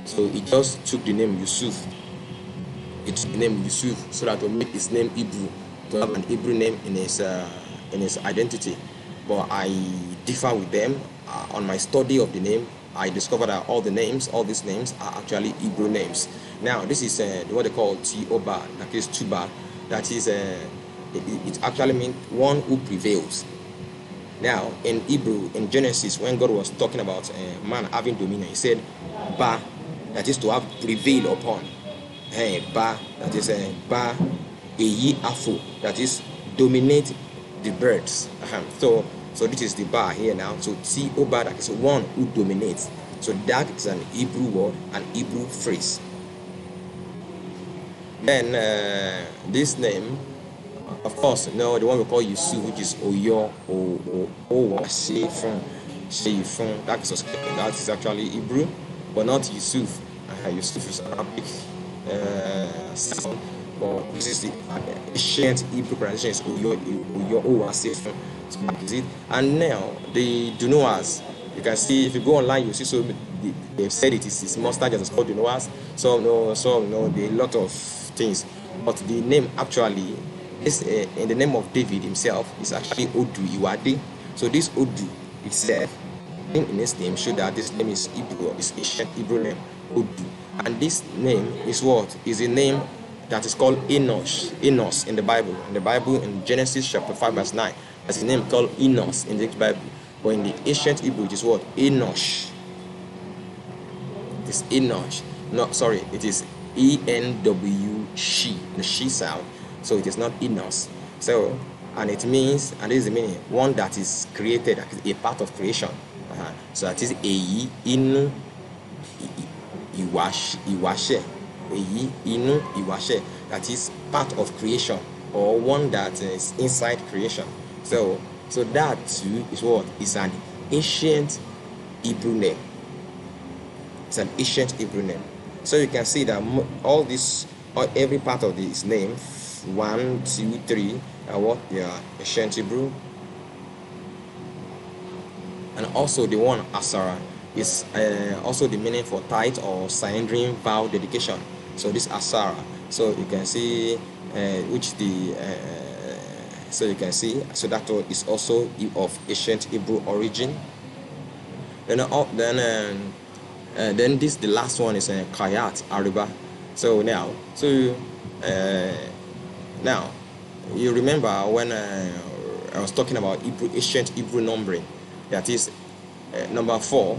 so he just took the name Yusuf. It took the name Yusuf so that to make his name Hebrew, to have an Hebrew name in his identity. But I differ with them. On my study of the name, I discovered that all these names are actually Hebrew names. Now, this is what they call T-Oba, that is Tuba. That is, it actually means one who prevails. Now, in Hebrew, in Genesis, when God was talking about man having dominion, he said, Ba, that is to have prevail upon. Ba, that is Ba, Eyi Afo, that is dominate the birds. So this is the bar here now. So T-Oba, that is one who dominates. So that is an Hebrew word, an Hebrew phrase. Then this name, of course, the one we call Yusuf, which is Oyo, Sheifun, that is actually Hebrew, but not Yusuf. Yusuf is Arabic sound, but this is the ancient Hebrew pronunciation is Oyo, Sheifun. And now the Dunoas, you can see if you go online, you see. So they've said it is mustard just called Dunoas. There are a lot of things, but the name actually is in the name of David himself is actually Odu Iwade. So this Odu itself in his name show that this name is Hebrew, is ancient Hebrew name Odu, and this name is what is a name that is called Enos in the Bible. In the Bible, in Genesis chapter 5 verse 9. There's a name called Enos in the Bible, but in the ancient Hebrew, it is what? Enosh. It is Enosh. No, sorry, it is E-N-W, she, the she sound. So it is not Enos. So, and it means, and this is the meaning, one that is created, a part of creation. So that is Eyi, Inu, Iwashe. Eyi, Inu, Iwashe. That is part of creation, or one that is inside creation. So that too is what? Is an ancient Hebrew name. It's an ancient Hebrew name. So you can see that all this, or every part of this name, 1, 2, 3, what? Yeah, ancient Hebrew. And also the one Asara is also the meaning for tithe or surrendering vow dedication. So this Asara. So you can see which the so you can see, so that is also of ancient Hebrew origin. Then this the last one is Kayat Ariba. So now you remember when I was talking about ancient Hebrew numbering, that is number 4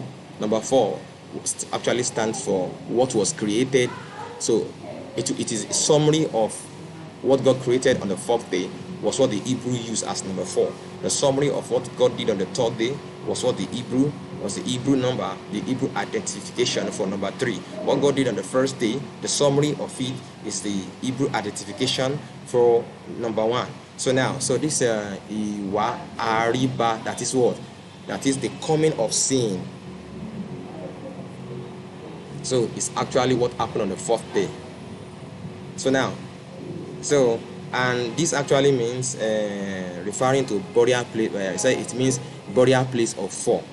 actually stands for what was created. So it is a summary of what God created on the 4th day was what the Hebrew used as number 4. The summary of what God did on the 3rd day was what the Hebrew number, the Hebrew identification for number 3. What God did on the 1st day, the summary of it is the Hebrew identification for number 1. So this Iwa Ariba, that is what? That is the coming of sin. So it's actually what happened on the 4th day. And this actually means referring to burial place. It means burial place of 4.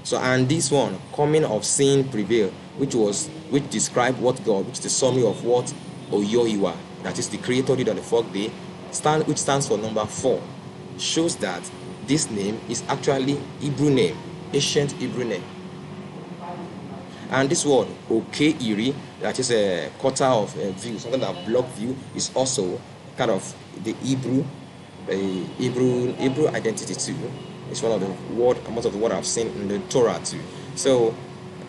So and this one, coming of sin prevail, which described what God, which is the summary of what Oyoiwa, that is the Creator, did on the 4th day, which stands for number 4, shows that this name is actually Hebrew name, ancient Hebrew name. And this word Okeiri, that is a quarter of view, something that block view, is also kind of the Hebrew identity too. It's one of the most of the word I've seen in the Torah too. So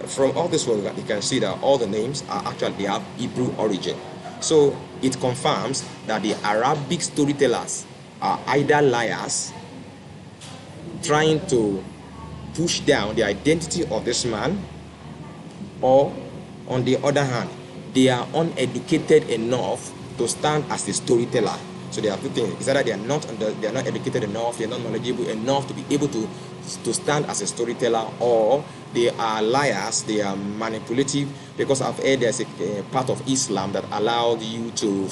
from all this word, you can see that all the names are actually, they have Hebrew origin. So it confirms that the Arabic storytellers are either liars trying to push down the identity of this man, or on the other hand, they are uneducated enough to stand as a storyteller. So there are two things. It's either they are not educated enough, they are not knowledgeable enough to be able to stand as a storyteller, or they are liars, they are manipulative, because I've heard there's a part of Islam that allowed you to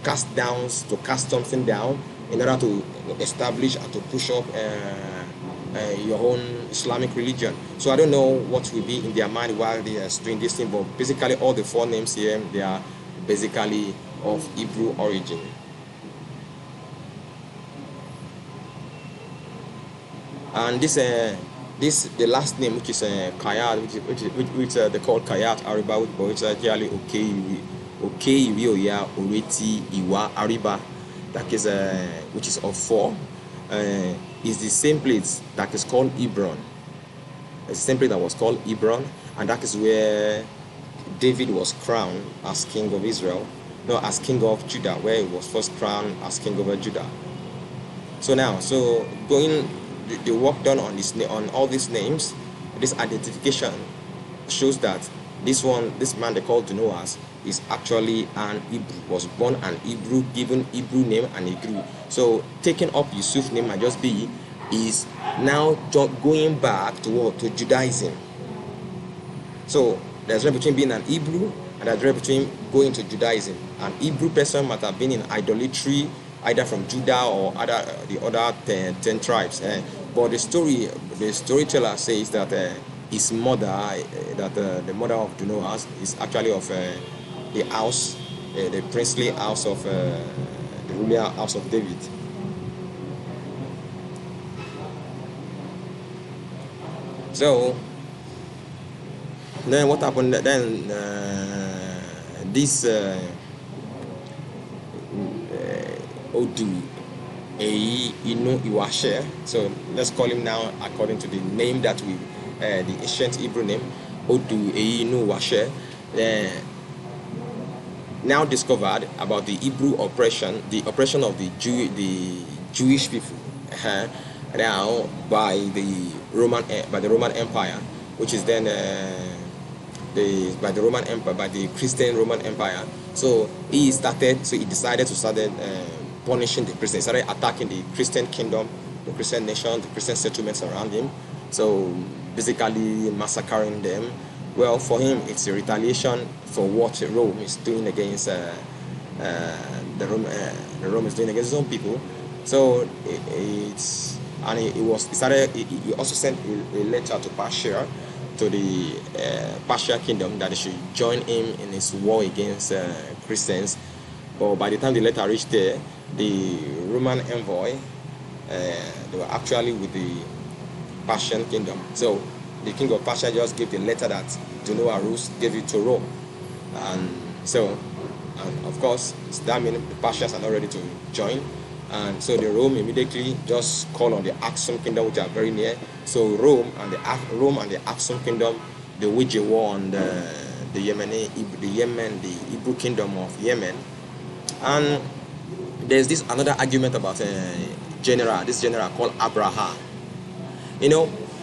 cast something down in order to establish and to push up your own Islamic religion. So I don't know what will be in their mind while they are doing this thing, but basically all the 4 names here, they are basically of Hebrew origin. And the last name, which is Kayat, which they call Kayat Ariba, but it's actually Okeiri Oreti Iwa Ariba, that is which is of 4. Is the same place that is called Hebron. It's the same place that was called Hebron, and that is where David was crowned as king of Israel, no, as king of Judah, where he was first crowned as king over Judah. So the work done on all these names, this identification shows that this man they call Dunoas is actually an Hebrew, was born an Hebrew, given Hebrew name, and he grew. So taking up Yusuf's name might just be is now going back to Judaism. So there's a difference between being an Hebrew and there's a difference between going to Judaism. An Hebrew person might have been in idolatry either from Judah or the other 10 tribes. But the storyteller says that his mother, the mother of Dunoas, is actually of the house, the princely house of the ruler house of David. So then what happened then? This Odu Ei Inu Iwashe, so let's call him now according to the name that we the ancient Hebrew name, Odu Ei Inu Iwashe, now discovered about the Hebrew oppression, the oppression of the Jewish people now by the Roman Empire, which is then by the Christian Roman Empire. So he decided to start punishing the Christians. He started attacking the Christian kingdom, the Christian nation, the Christian settlements around him. So basically massacring them. Well, for him, it's a retaliation for what Rome is doing against the Rome is doing against his own people. So he also sent a letter to Persia, to the Persia kingdom, that they should join him in his war against Christians. But by the time the letter reached there, the Roman envoy, they were actually with the Persian kingdom. So the king of Persia just gave the letter that Arus gave it to Rome. And so, and of course, that means the Persians are not ready to join. And so the Rome immediately just called on the Aksum kingdom, which are very near. So Rome and the Aksum kingdom, they wage a war on the Hebrew kingdom of Yemen. And there's this another argument about this general called Abraham.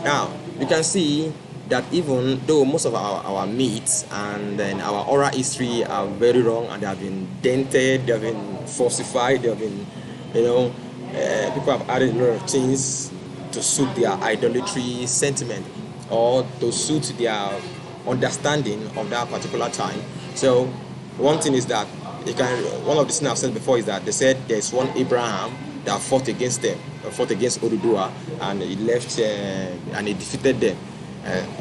Now you can see that even though most of our myths and then our oral history are very wrong, and they have been dented, they have been falsified, they have been, people have added a lot of things to suit their idolatry sentiment or to suit their understanding of that particular time. So one thing is that one of the things I've said before is that they said there's one Abraham that fought against them, fought against Odudua, and he left and he defeated them.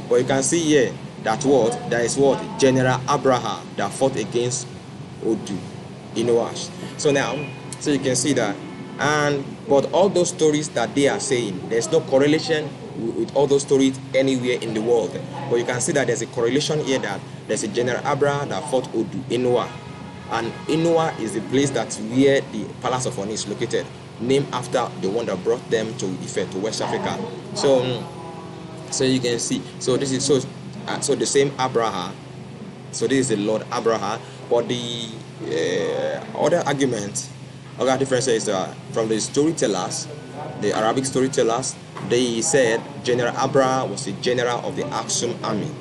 But you can see here that there is General Abraham that fought against Odu Inuash. So you can see that, but all those stories that they are saying, there's no correlation with all those stories anywhere in the world. But you can see that there's a correlation here, that there's a General Abraham that fought Odu Inua, and Inua is the place that's where the Palace of Oni is located, named after the one that brought them to Ife, to West Africa. So you can see, so this is so the same Abraham. So this is the Lord Abraham. But the other difference is from the storytellers, the Arabic storytellers, they said General Abraham was the general of the Aksum army.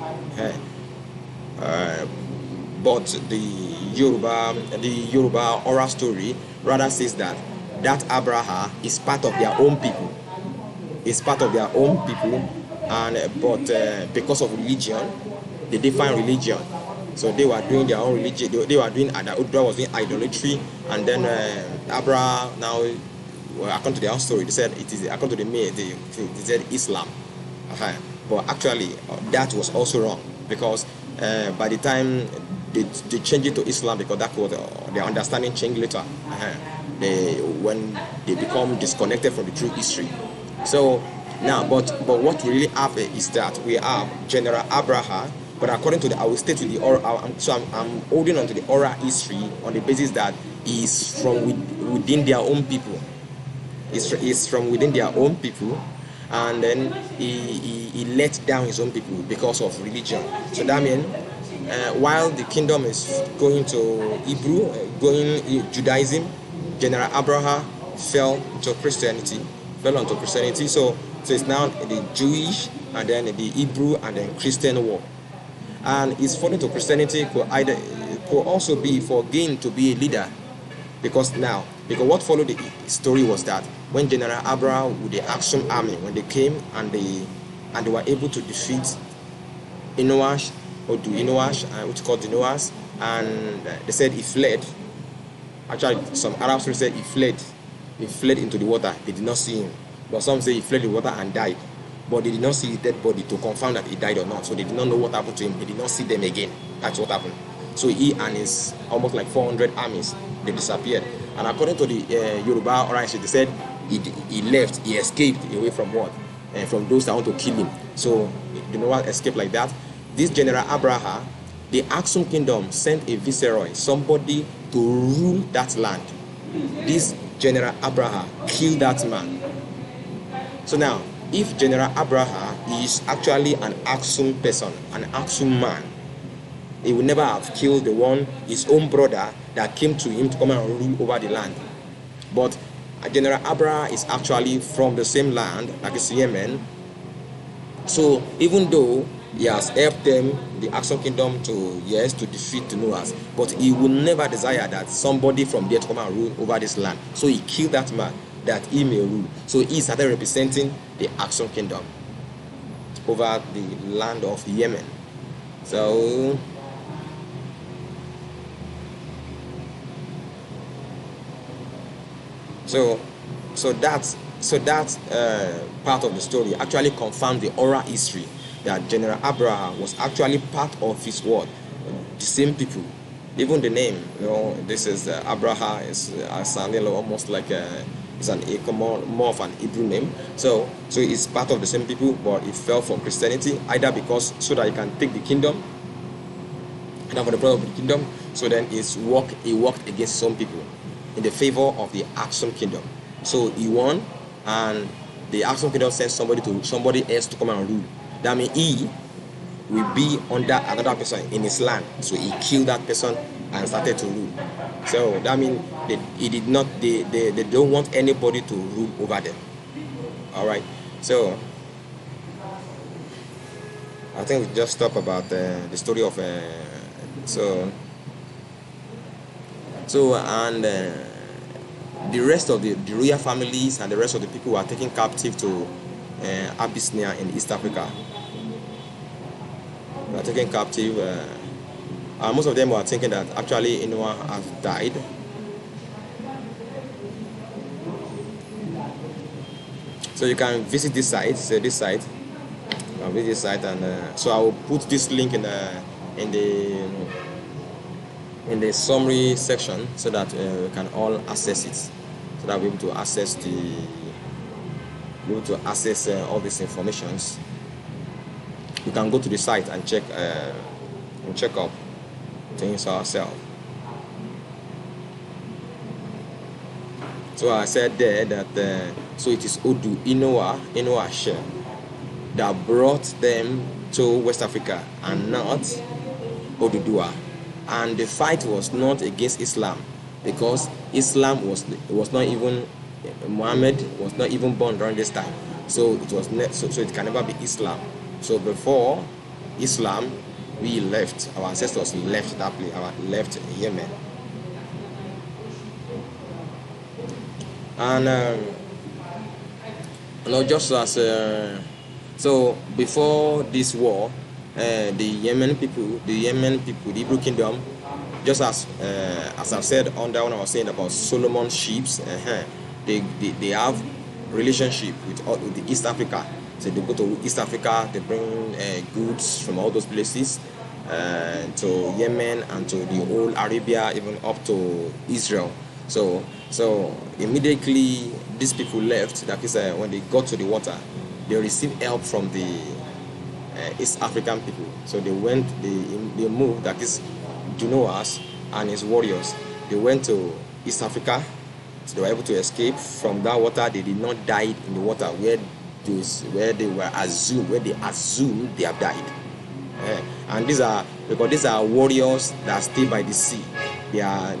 But the Yoruba oral story rather says that Abraham is part of their own people. It's part of their own people, but because of religion, they define religion. So they were doing their own religion. They were doing, Odua was doing idolatry, and then Abraham now, according to their own story, they said it is according to the myth. They said Islam, but actually that was also wrong, because by the time they changed it to Islam, because that was their understanding changed later. When they become disconnected from the true history. So now, but what we really have is that we have General Abraham, but according to I will stay to the oral. I'm holding on to the oral history on the basis that he is from within their own people. He's from within their own people, and then he let down his own people because of religion. So that means while the kingdom is going to Hebrew, going Judaism, General Abraham fell onto Christianity. So it's now the Jewish, and then the Hebrew, and then Christian war. And his falling to Christianity could also be for gain to be a leader, because what followed the story was that when General Abraham with the Aksum army, when they came and they were able to defeat Inuash, which is called Inuas, and they said he fled. Actually, some Arab stories said he fled into the water. They did not see him. But some say he fled in the water and died. But they did not see his dead body to confirm that he died or not. So they did not know what happened to him. They did not see them again. That's what happened. So he and his almost like 400 armies, they disappeared. And according to the Yoruba oral history, they said he left, he escaped away from what? From those that want to kill him. So you know what escaped like that? This General Abraham, the Aksum kingdom sent a viceroy, somebody to rule that land. This General Abraham killed that man. So now, if General Abraham is actually an Aksum person, an Aksum man, he would never have killed his own brother that came to him to come and rule over the land. But General Abraham is actually from the same land, like it's Yemen. So even though he has helped them, the Aksum kingdom, to defeat the Noahs, but he will never desire that somebody from there to come and rule over this land. So he killed that man that he may rule. So he started representing the Aksum kingdom over the land of Yemen. So That part of the story actually confirms the oral history that General Abraham was actually part of his word. The same people, even the name, this is Abraham is sounding almost like more of an Hebrew name. So it's part of the same people, but it fell for Christianity, either because so that he can take the kingdom, and for the problem of the kingdom. So then he worked against some people in the favor of the Aksum kingdom. So he won, and the Aksum kingdom sent somebody else to come and rule. That means he will be under another person in his land. So he killed that person and started to rule. So that means they don't want anybody to rule over them. All right. So I think we just talk about the story of the rest of the royal families and the rest of the people who are taken captive to Abyssinia in East Africa. They are taken captive. Most of them were thinking that actually Inua has died. So you can visit this site. So this site, visit this site, and so I will put this link in the summary section so that we can all access it, so that we're able to access all these informations. You can go to the site and check up things ourselves. So I said there that so it is Odu Inoa She that brought them to West Africa and not Odudua. And the fight was not against Islam, because Islam was not even, Muhammad was not even born during this time. So it can never be Islam. So before Islam, we left, our ancestors left that place, left Yemen. And just as so before this war, the Yemen people, the Hebrew kingdom, just as I've said on that one, I was saying about Solomon's ships, they have relationship with the East Africa. So they go to East Africa, they bring goods from all those places to Yemen and to the whole Arabia, even up to Israel. So immediately these people left. That is, when they got to the water, they received help from the East African people. So they moved. That is, Junoas and his warriors. They went to East Africa. So they were able to escape from that water. They did not die in the water where they assumed they have died. And these are warriors that stay by the sea. They are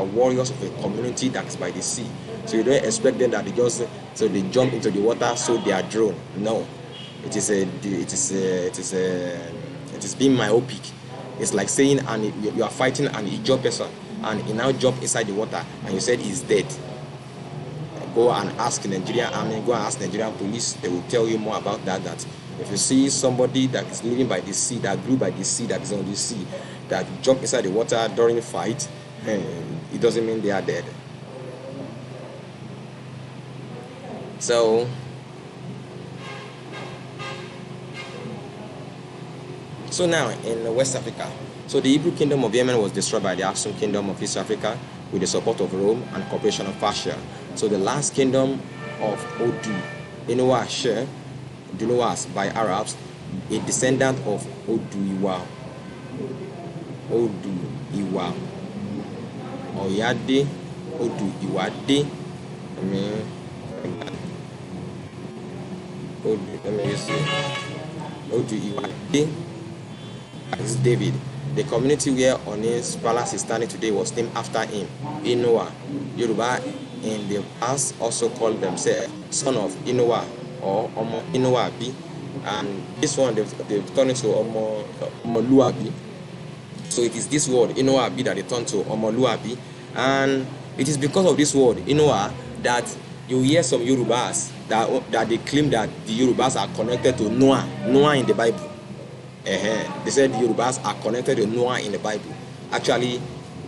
warriors of a community that is by the sea. So you don't expect them that they jump into the water so they are drowned. No, it is being myopic. It's like saying you are fighting an Ijaw person and he now jump inside the water and you said he's dead. Go and ask Nigerian army, go and ask Nigerian police. They will tell you more about that. That if you see somebody that is living by the sea, that grew by the sea, that is on the sea, that jump inside the water during the fight, it doesn't mean they are dead. So now in West Africa, so the Hebrew kingdom of Yemen was destroyed by the Aksum kingdom of East Africa with the support of Rome and cooperation of Persia. So the last kingdom of Odu, Inoa Dunoas by Arabs, a descendant of Oyade, Iwade. Iwade is David. The community where Oni's palace is standing today was named after him. Inoa. Yoruba in the past also called themselves son of Inoa or Omo Inoabi. And this one they've turned into Omoluabi. So it is this word Inoabi that they turned to Omoluabi. And it is because of this word Inoa that you hear some Yorubas that they claim that the Yorubas are connected to Noah in the Bible. They said the Yorubas are connected to Noah in the Bible. Actually,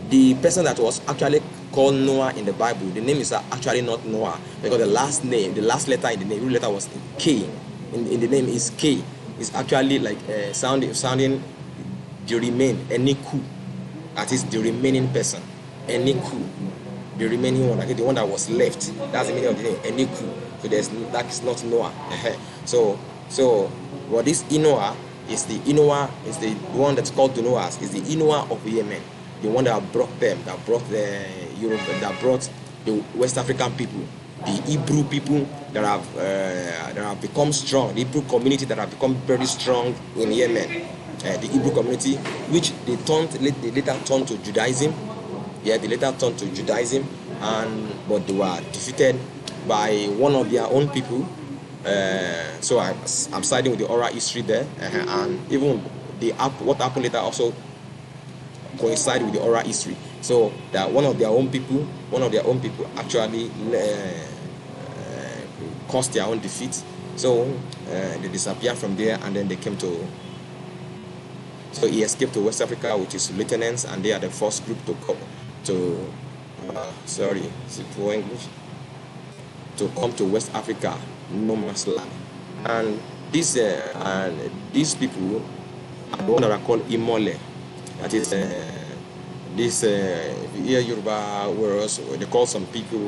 the person that was actually called Noah in the Bible, the name is actually not Noah, because the last letter in the name, letter was K. In the name is K. It's actually like sounding the remain, Eniku. That is the remaining person, Eniku, the remaining one, like the one that was left. That's the meaning of the name, Eniku. So that is not Noah. So what this Inoa is, the Inoa is the one that's called the Noahs, is the Inoa of Yemen, the one that brought them, that brought the Europe, that brought the West African people, the Hebrew people that have become strong, the Hebrew community that have become very strong in Yemen, the Hebrew community, which they later turned to Judaism. Yeah, they later turned to Judaism, but they were defeated by one of their own people. So I'm siding with the oral history there, and even what happened later also coincide with the oral history. So that one of their own people actually caused their own defeat. So they disappeared from there, and then they came to. So he escaped to West Africa with his lieutenants, and they are the first group to come to. To come to West Africa, no man's land, and these people are the one that are called Imole. That is if you hear Yoruba words, they call some people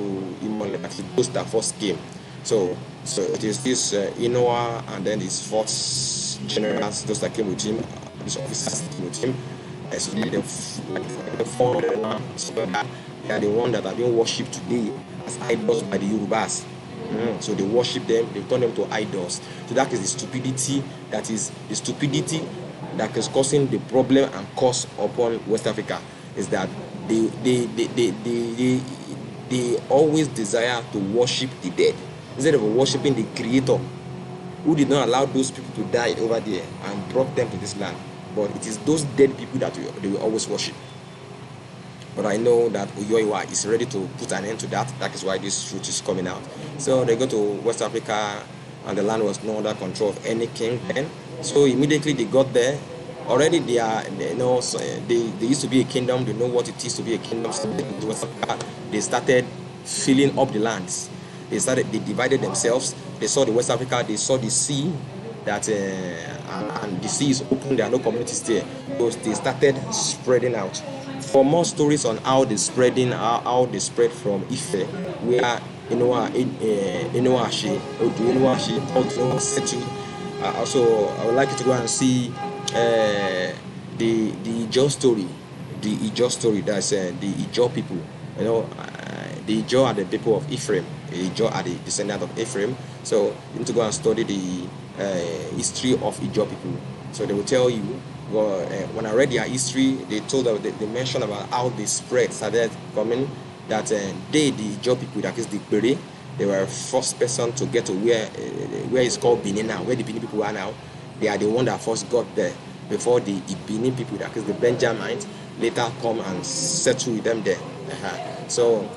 Imole. That is those that first came. So it is this Inoa, and then his fourth generals, those that came with him, these officers that came with him. So they found they are the one that are being worshipped today as idols by the Yorubas. So they worship them, they turn them to idols. So that is the stupidity that is causing the problem and cause upon West Africa, is that they always desire to worship the dead instead of worshiping the Creator, who did not allow those people to die over there and brought them to this land. But it is those dead people that they will always worship. But I know that Oyoiwa is ready to put an end to that. That is why this truth is coming out. So they go to West Africa, and the land was no under control of any king then. So immediately they got there. Already they used to be a kingdom. They know what it is to be a kingdom. So West Africa, they started filling up the lands. They divided themselves. They saw the West Africa. They saw the sea. And the sea is open. There are no communities there. So they started spreading out. For more stories on how they spread from Ife, where also I would like you to go and see the Ijo story. The Ijo story, that's the Ijo people. The Ijo are the people of Ephraim. The Ijo are the descendants of Ephraim. So you need to go and study the history of Ijo people. So they will tell you. Well, when I read their history, they mentioned about how the spread started coming. That the Ijo people, that is the Bere, they were first person to get to where it's called Benin now, where the Benin people are now. They are the one that first got there before the Benin people, that is the Benjamites, later come and settle with them there. So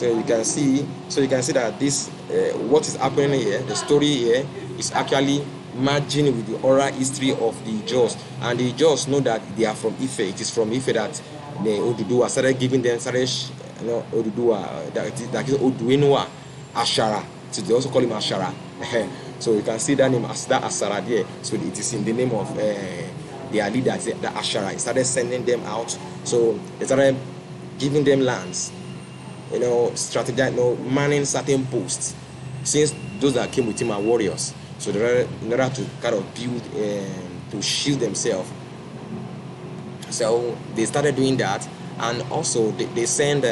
you can see that this what is happening here, the story here is actually merging with the oral history of the Ijos, and the Ijos know that they are from Ife. It is from Ife that the Oduduwa started giving them Oduduwa, that is Oduenua Ashara. So they also call him Ashara. So you can see that name as that Ashara there. So it is in the name of their leader, the Ashara. He started sending them out. So they started giving them lands, strategizing, manning certain posts, since those that came with him are warriors. So in order to kind of build to shield themselves. So they started doing that, and also they send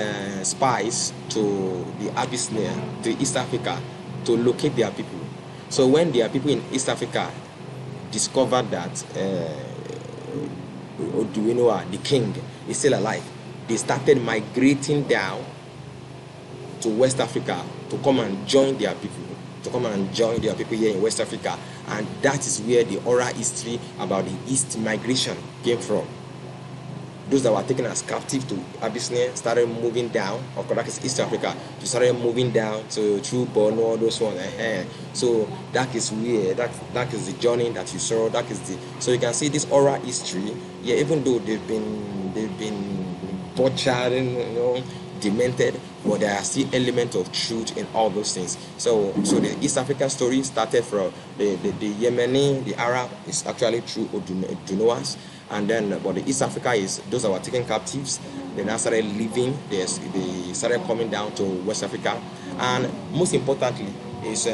spies to the Abyssinia, to East Africa, to locate their people. So when their people in East Africa discovered that Oduwenoa, the king, is still alive, they started migrating down to West Africa to come and join their people. Here in West Africa, and that is where the oral history about the East migration came from. Those that were taken as captive to Abyssinia started moving down, or that is East Africa, they started moving down to through Borno, all those ones. So that is where that is the journey that you saw. So you can see this oral history. Yeah, even though they've been butchered, demented, but there are still elements of truth in all those things. So the East African story started from the Yemeni, the Arab is actually through Odunoas, and then but the East Africa is those that were taken captives. They now started living. They started coming down to West Africa, and most importantly is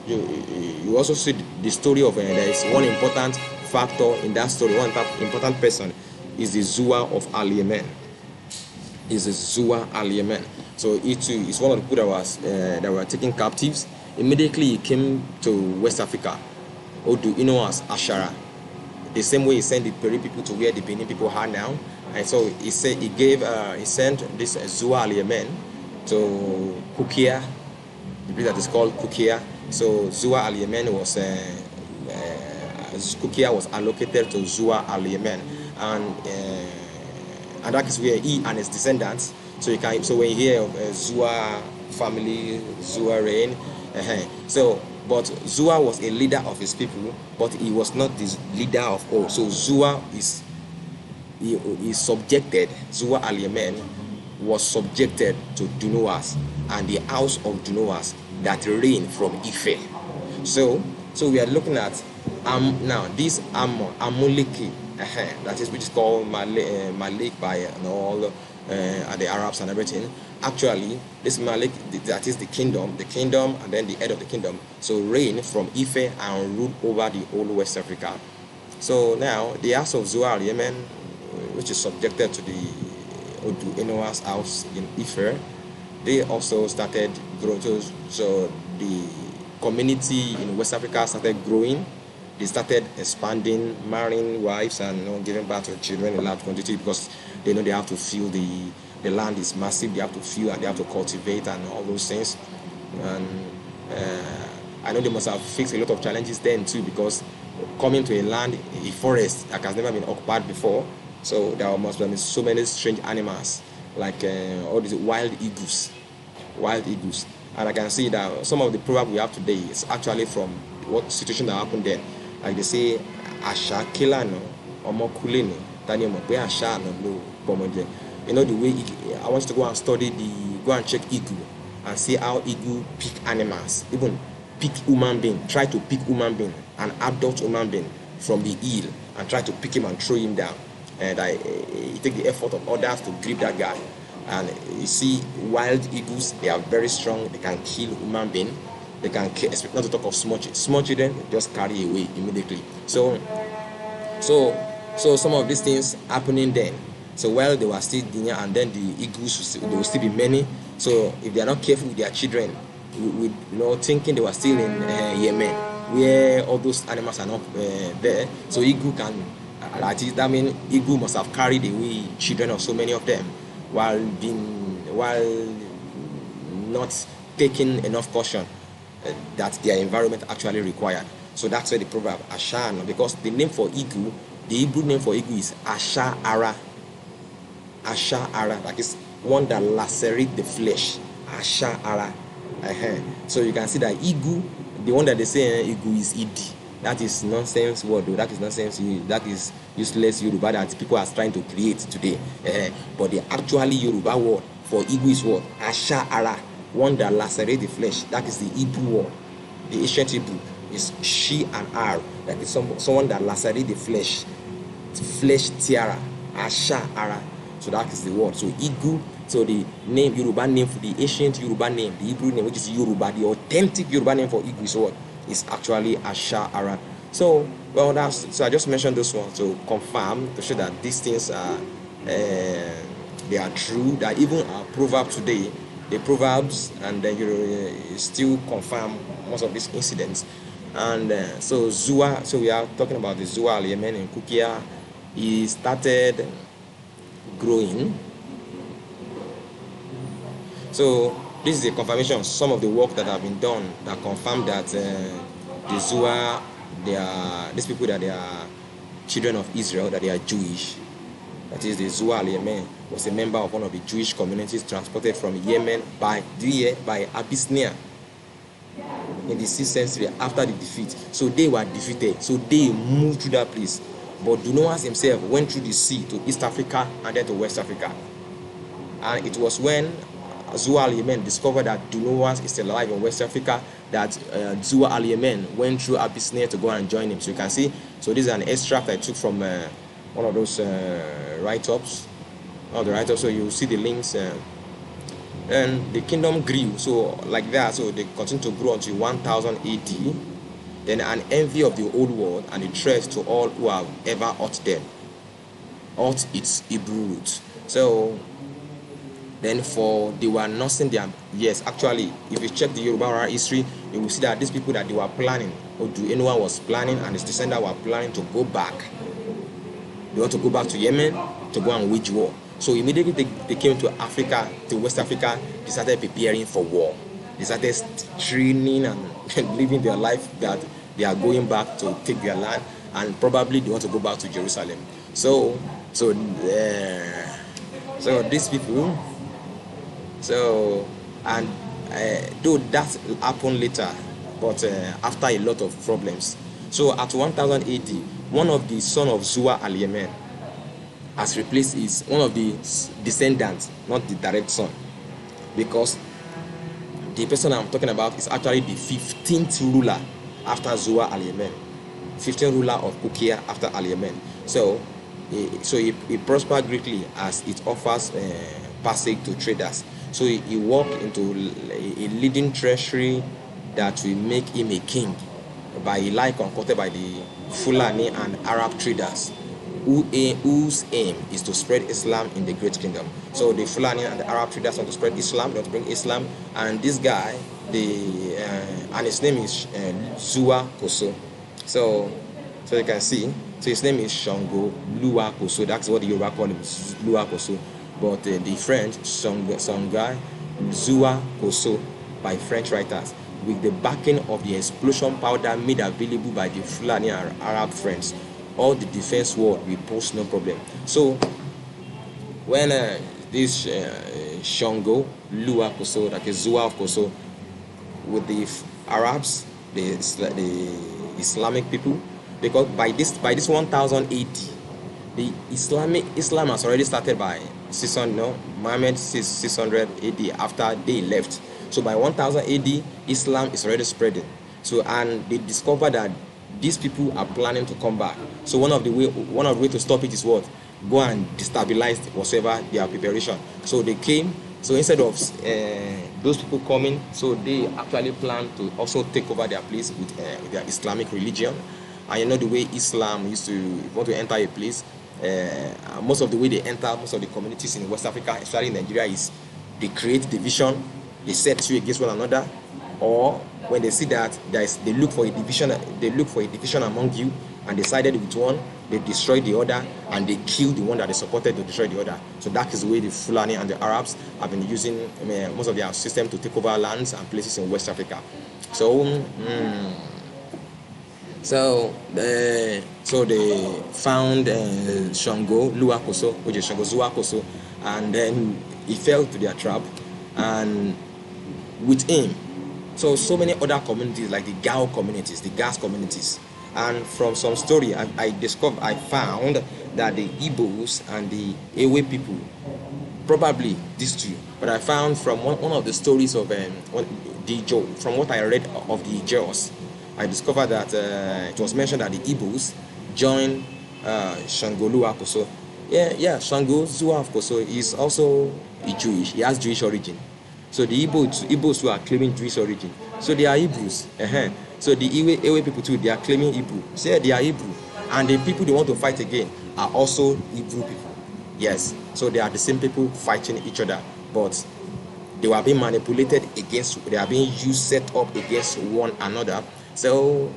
you also see the story of there is one important factor in that story. One important person is the Zua of Al Yemen. Is the Zua Al Yemen. So it too is one of the people that were taken captives. Immediately he came to West Africa, as Ashara. The same way he sent the Peri people to where the Benin people are now. And so he sent this Zua Al Yemen to Kukia, the place that is called Kukia. So Zua Al Yemen was Kukia was allocated to Zua Al Yemen, and that is where he and his descendants. So when you hear of Zua family, Zua reign, but Zua was a leader of his people, but he was not the leader of all. So Zua is subjected. Zua Al Yemen was subjected to Dunoas and the house of Dunoas that reigned from Ife. So we are looking at now this Amuliki, that is which is called Malik by all the Arabs and everything. Actually, this Malik, that is the kingdom, and then the head of the kingdom. So reign from Ife and ruled over the whole West Africa. So now the house of Zua Al Yemen, which is subjected to the Odu Enoa's house in Ife, they also started growing. So the community in West Africa started growing. They started expanding, marrying wives, and giving birth to children in large quantity, because they know they have to fill the land is massive. They have to fill and they have to cultivate and all those things. And I know they must have faced a lot of challenges then too, because coming to a land, a forest that has never been occupied before. So there must have been so many strange animals, like all these wild eagles. And I can see that some of the proverbs we have today is actually from what situation that happened then. Like they say, Asha Kilano, Omokulini, Daniel Mope Asha no Pomoje. The way I want you to go and check eagle and see how eagle pick animals, even pick human being, try to pick human being, an adult human being from the heel, and try to pick him and throw him down. And it take the effort of others to grip that guy. And you see, wild eagles, they are very strong. They can kill human being. They can kill, not to talk of small children, just carry away immediately. So some of these things happening then. So while they were still dinner, and then the eagles, there will still be many. So if they are not careful with their children, thinking they were still in Yemen, where all those animals are not there. So eagle can, that means eagle must have carried away children of so many of them, while not taking enough caution that their environment actually required. So that's why the proverb Ashan, because the name for eagle, the Hebrew name for eagle is Asha'ara. Asha'ara, that is one that lacerates the flesh. Asha'ara. So you can see that eagle, the one that they say eagle is idi. That is nonsense word, though. That is nonsense. That is useless Yoruba that people are trying to create today. But the actually Yoruba word for eagle is what? Asha'ara. One that lacerates the flesh. That is the Hebrew word. The ancient Hebrew is she and R. That is someone that lacerates the flesh. Flesh tiara. Asha'ara. So that is the word. So eagle. So the name, Yoruba name for the ancient Yoruba name, the Hebrew name, which is Yoruba, the authentic Yoruba name for eagle is what? Is actually Asha'ara. So I just mentioned this one to confirm, to show that these things are they are true. That even our proverbs today, the proverbs, and then still confirm most of these incidents. And so Zua. So we are talking about the Zua Al Yemen in Kukia. He started growing. So this is a confirmation of some of the work that have been done that confirm that the Zua, these people, that they are children of Israel, that they are Jewish. That is, the Zua Al Yemen was a member of one of the Jewish communities transported from Yemen by Abyssinia in the 6th century after the defeat. So they were defeated. So they moved through that place. But Dunoas himself went through the sea to East Africa and then to West Africa. And it was when Zua Al-Yemen discovered that Dunowas is still alive in West Africa that Zua Al-Yemen went through Abyssinia to go and join him. So you can see, so this is an extract I took from one of those write-ups, so you see the links. And the kingdom grew, so like that, so they continued to grow until 1000 AD. Then an envy of the old world and a threat to all who have ever ought them, ought its Hebrew roots. So then for they were nursing their, yes, actually, if you check the Yoruba history, you will see that these people that they were planning, or anyone was planning, and his descendants were planning to go back. They want to go back to Yemen to go and wage war. So immediately they came to Africa, to West Africa, they started preparing for war. They started training and living their life that they are going back to take their land, and probably they want to go back to Jerusalem. So these people, and though that happened later, but after a lot of problems. So at 1000 AD, one of the son of Zua Al-Yemen has replaced one of the descendants, not the direct son, because the person I'm talking about is actually the 15th ruler after Zua Al-Yemen, 15th ruler of Kukia after Al-Yemen. So he prospered greatly as it offers passage to traders. So he walked into a leading treasury that will make him a king by a lie concocted by the Fulani and Arab traders, whose aim is to spread Islam in the Great Kingdom. So the Fulani and the Arab traders want to spread Islam, they want to bring Islam, and this guy, and his name is Zua Koso. So you can see, so his name is Shango Lua Koso. That's what the Yoruba call him, Lua Koso. But the French, some guy, Zua Koso, by French writers, with the backing of the explosion powder made available by the Fulani and Arab friends. All the defense world will pose no problem. So when this Shango Lua Koso, like a Zua of Koso, with the Arabs, the Islamic people, because by this 1000 AD, the Islam has already started by 600, Muhammad 600 AD after they left. So by 1000 AD, Islam is already spreading. So, and they discovered that these people are planning to come back. So one of the way to stop it is what? Go and destabilize whatsoever their preparation. So they came. So instead of those people coming, so they actually plan to also take over their place with their Islamic religion. And you know the way Islam used to want to enter a place. Most of the way they enter, most of the communities in West Africa, especially in Nigeria, is they create division. They set two against one another, or when they see that they look for a division among you, and they sided with one, they destroy the other, and they kill the one that they supported to destroy the other. So that is the way the Fulani and the Arabs have been using most of their system to take over lands and places in West Africa. So they found Shango Lua Koso, which is Shango Zua Koso, and then he fell to their trap, and with him, so many other communities like the Gao communities, the Gas communities, and from some story I found that the Igbos and the Ewe people, probably these two, but I found from one of the stories of from what I read of the Jaws, I discovered that it was mentioned that the Igbos joined Shango Lua Koso. Shango Zua Koso is also Jewish. He has Jewish origin. So the Igbos who are claiming Jewish origin, so they are Hebrews. So the Ewe people too, they are claiming Hebrew. Say they are Hebrew, and the people they want to fight again are also Hebrew people. Yes, so they are the same people fighting each other, but they were being manipulated against. They are being set up against one another. So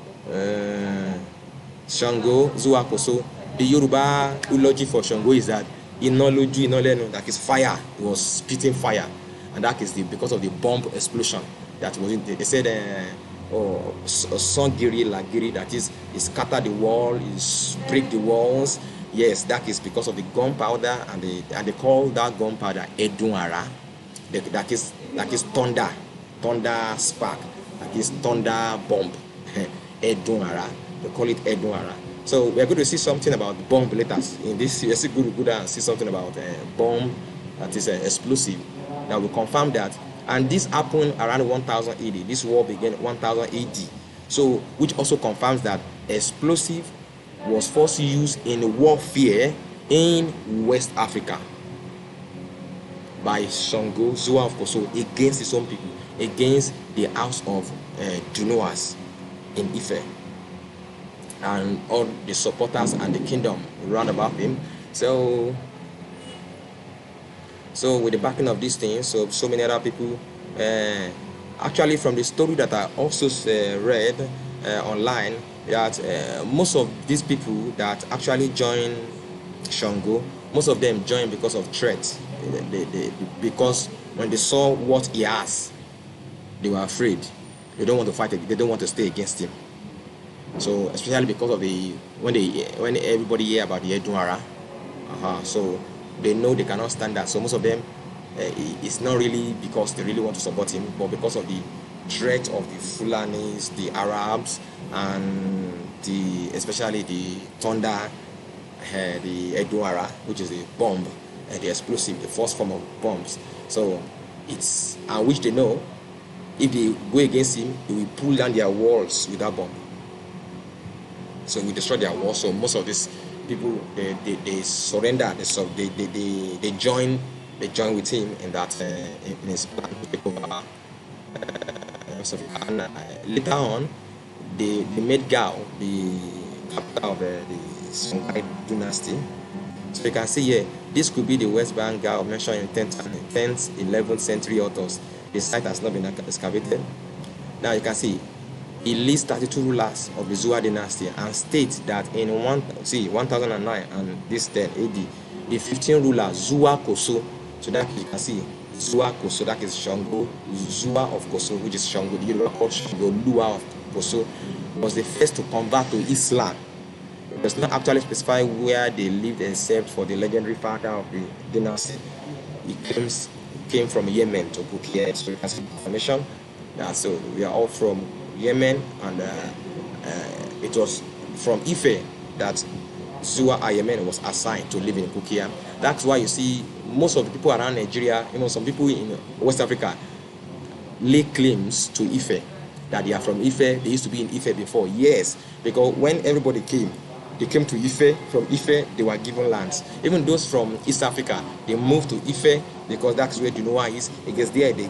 Shango Zua Koso, the Yoruba eulogy for Shango is that that is fire. It was spitting fire. And that is because of the bomb explosion that was in. They said, Songiri Lagiri, that is, it scattered the wall, it break the walls. Yes, that is because of the gunpowder, and they call that gunpowder Edunara. That is thunder spark. That is thunder bomb. Edunara. They call it Edunara. So we are going to see something about bomb later in this. Yes, good and see something about bomb that is explosive. Now we confirm that, and this happened around 1000 AD. This war began 1000 AD. So which also confirms that explosive was first used in warfare in West Africa by Shango Zua of Koso against his own people, against the house of Dunoas in Ife, and all the supporters and the kingdom round about him. So with the backing of these things, so many other people, actually from the story that I also read online, that most of these people that actually join Shango, most of them join because of threats. Because when they saw what he has, they were afraid. They don't want to fight. They don't want to stay against him. So especially because of when everybody hear about the Edunara, so they know they cannot stand that. So most of them, it's not really because they really want to support him, but because of the threat of the Fulanis, the Arabs, and especially the thunder, the Edunara, which is the bomb, the explosive, the first form of bombs. So it's, and which they know, if they go against him, he will pull down their walls with that bomb. So we destroy their walls. So most of these people, they surrender. They join with him in that in his plan to take over. And later on, they made Gao the capital of the Songhai dynasty. So you can see here, this could be the West Bank Gao mentioned in 10th, 11th century authors. The site has not been excavated. Now you can see, it lists 32 rulers of the Zua dynasty and states that in 1009 and this 10 AD, the 15 rulers Zua Koso, so that you can see Zua Koso, that is Shango, Zua of Koso, which is Shango, the Yoruba called Shango, Lua of Koso, was the first to convert to Islam. It does not actually specify where they lived except for the legendary father of the dynasty. He came from Yemen to Kukia, so you can see information. So we are all from Yemen, and it was from Ife that Zua Yemen was assigned to live in Kukia. That's why you see most of the people around Nigeria, some people in West Africa lay claims to Ife, that they are from Ife. They used to be in Ife before. Yes, because when everybody came, they came to Ife. From Ife, they were given lands. Even those from East Africa, they moved to Ife because that's where Dunoa is. Because there they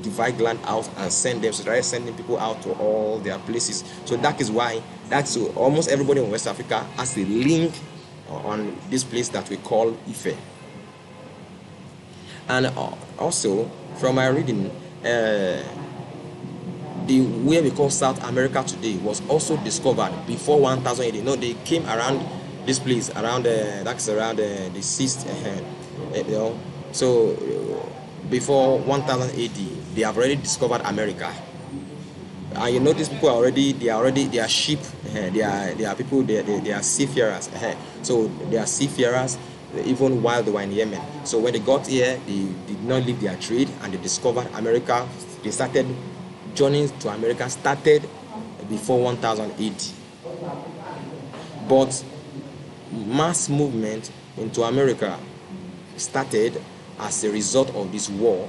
divide land out and send them. So they're sending people out to all their places. So that is why almost everybody in West Africa has a link on this place that we call Ife. And also from my reading, the way we call South America today was also discovered before 1000 AD. No, they came around this place around that's around the 6th. So before 1000 AD, they have already discovered America. And these people are they are sheep. They are people. They are seafarers. So they are seafarers even while they were in Yemen. So when they got here, they did not leave their trade and they discovered America. They started journeying to America started before 1000 AD. But mass movement into America started as a result of this war,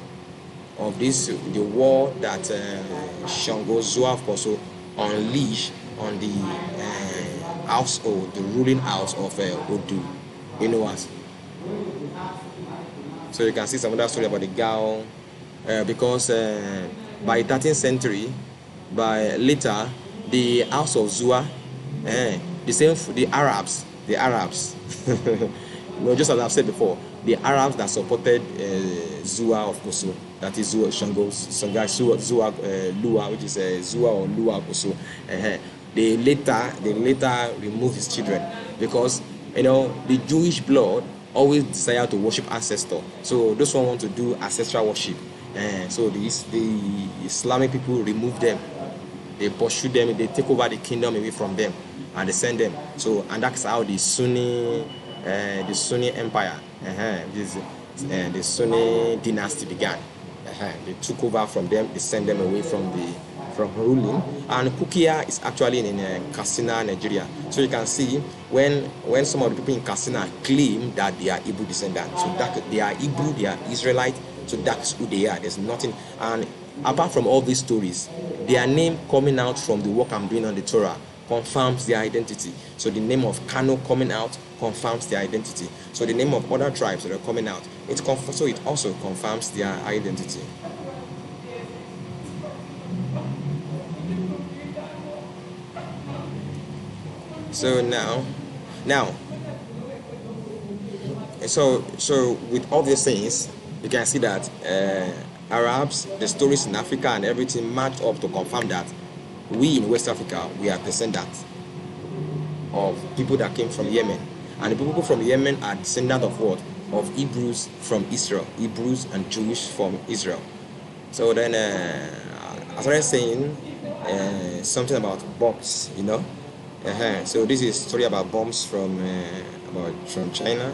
the war that Shango Zua of Koso unleashed on the household, the ruling house of Odu Inuas. So you can see some of that story about the Gao, because by 13th century, later, the house of Zua, the Arabs, just as I've said before, the Arabs that supported Zua of Koso, that is Zua Shango, Zua Lua, which is Zua or Lua Koso, they later removed his children because the Jewish blood always desire to worship ancestor. So those one want to do ancestral worship. So the Islamic people remove them, they pursue them, they take over the kingdom away from them, and they send them. So and that's how the Sunni empire, the Sunni dynasty began. They took over from them, they sent them away from from ruling. And Pukia is actually in Katsina, Nigeria. So you can see when some of the people in Katsina claim that they are Igbo descendants, so that they are Igbo, they are Israelite, so that's who they are. There's nothing. And apart from all these stories, their name coming out from the work I'm doing on the Torah confirms their identity. So the name of Kano coming out confirms their identity. So the name of other tribes that are coming out, so it also confirms their identity. So so with all these things, you can see that Arabs, the stories in Africa and everything match up to confirm that we in West Africa, we are descendants of people that came from Yemen. And the people from Yemen are descendants of what? Of Hebrews from Israel. Hebrews and Jewish from Israel. So then I started saying something about bombs, you know. So this is a story about bombs from China.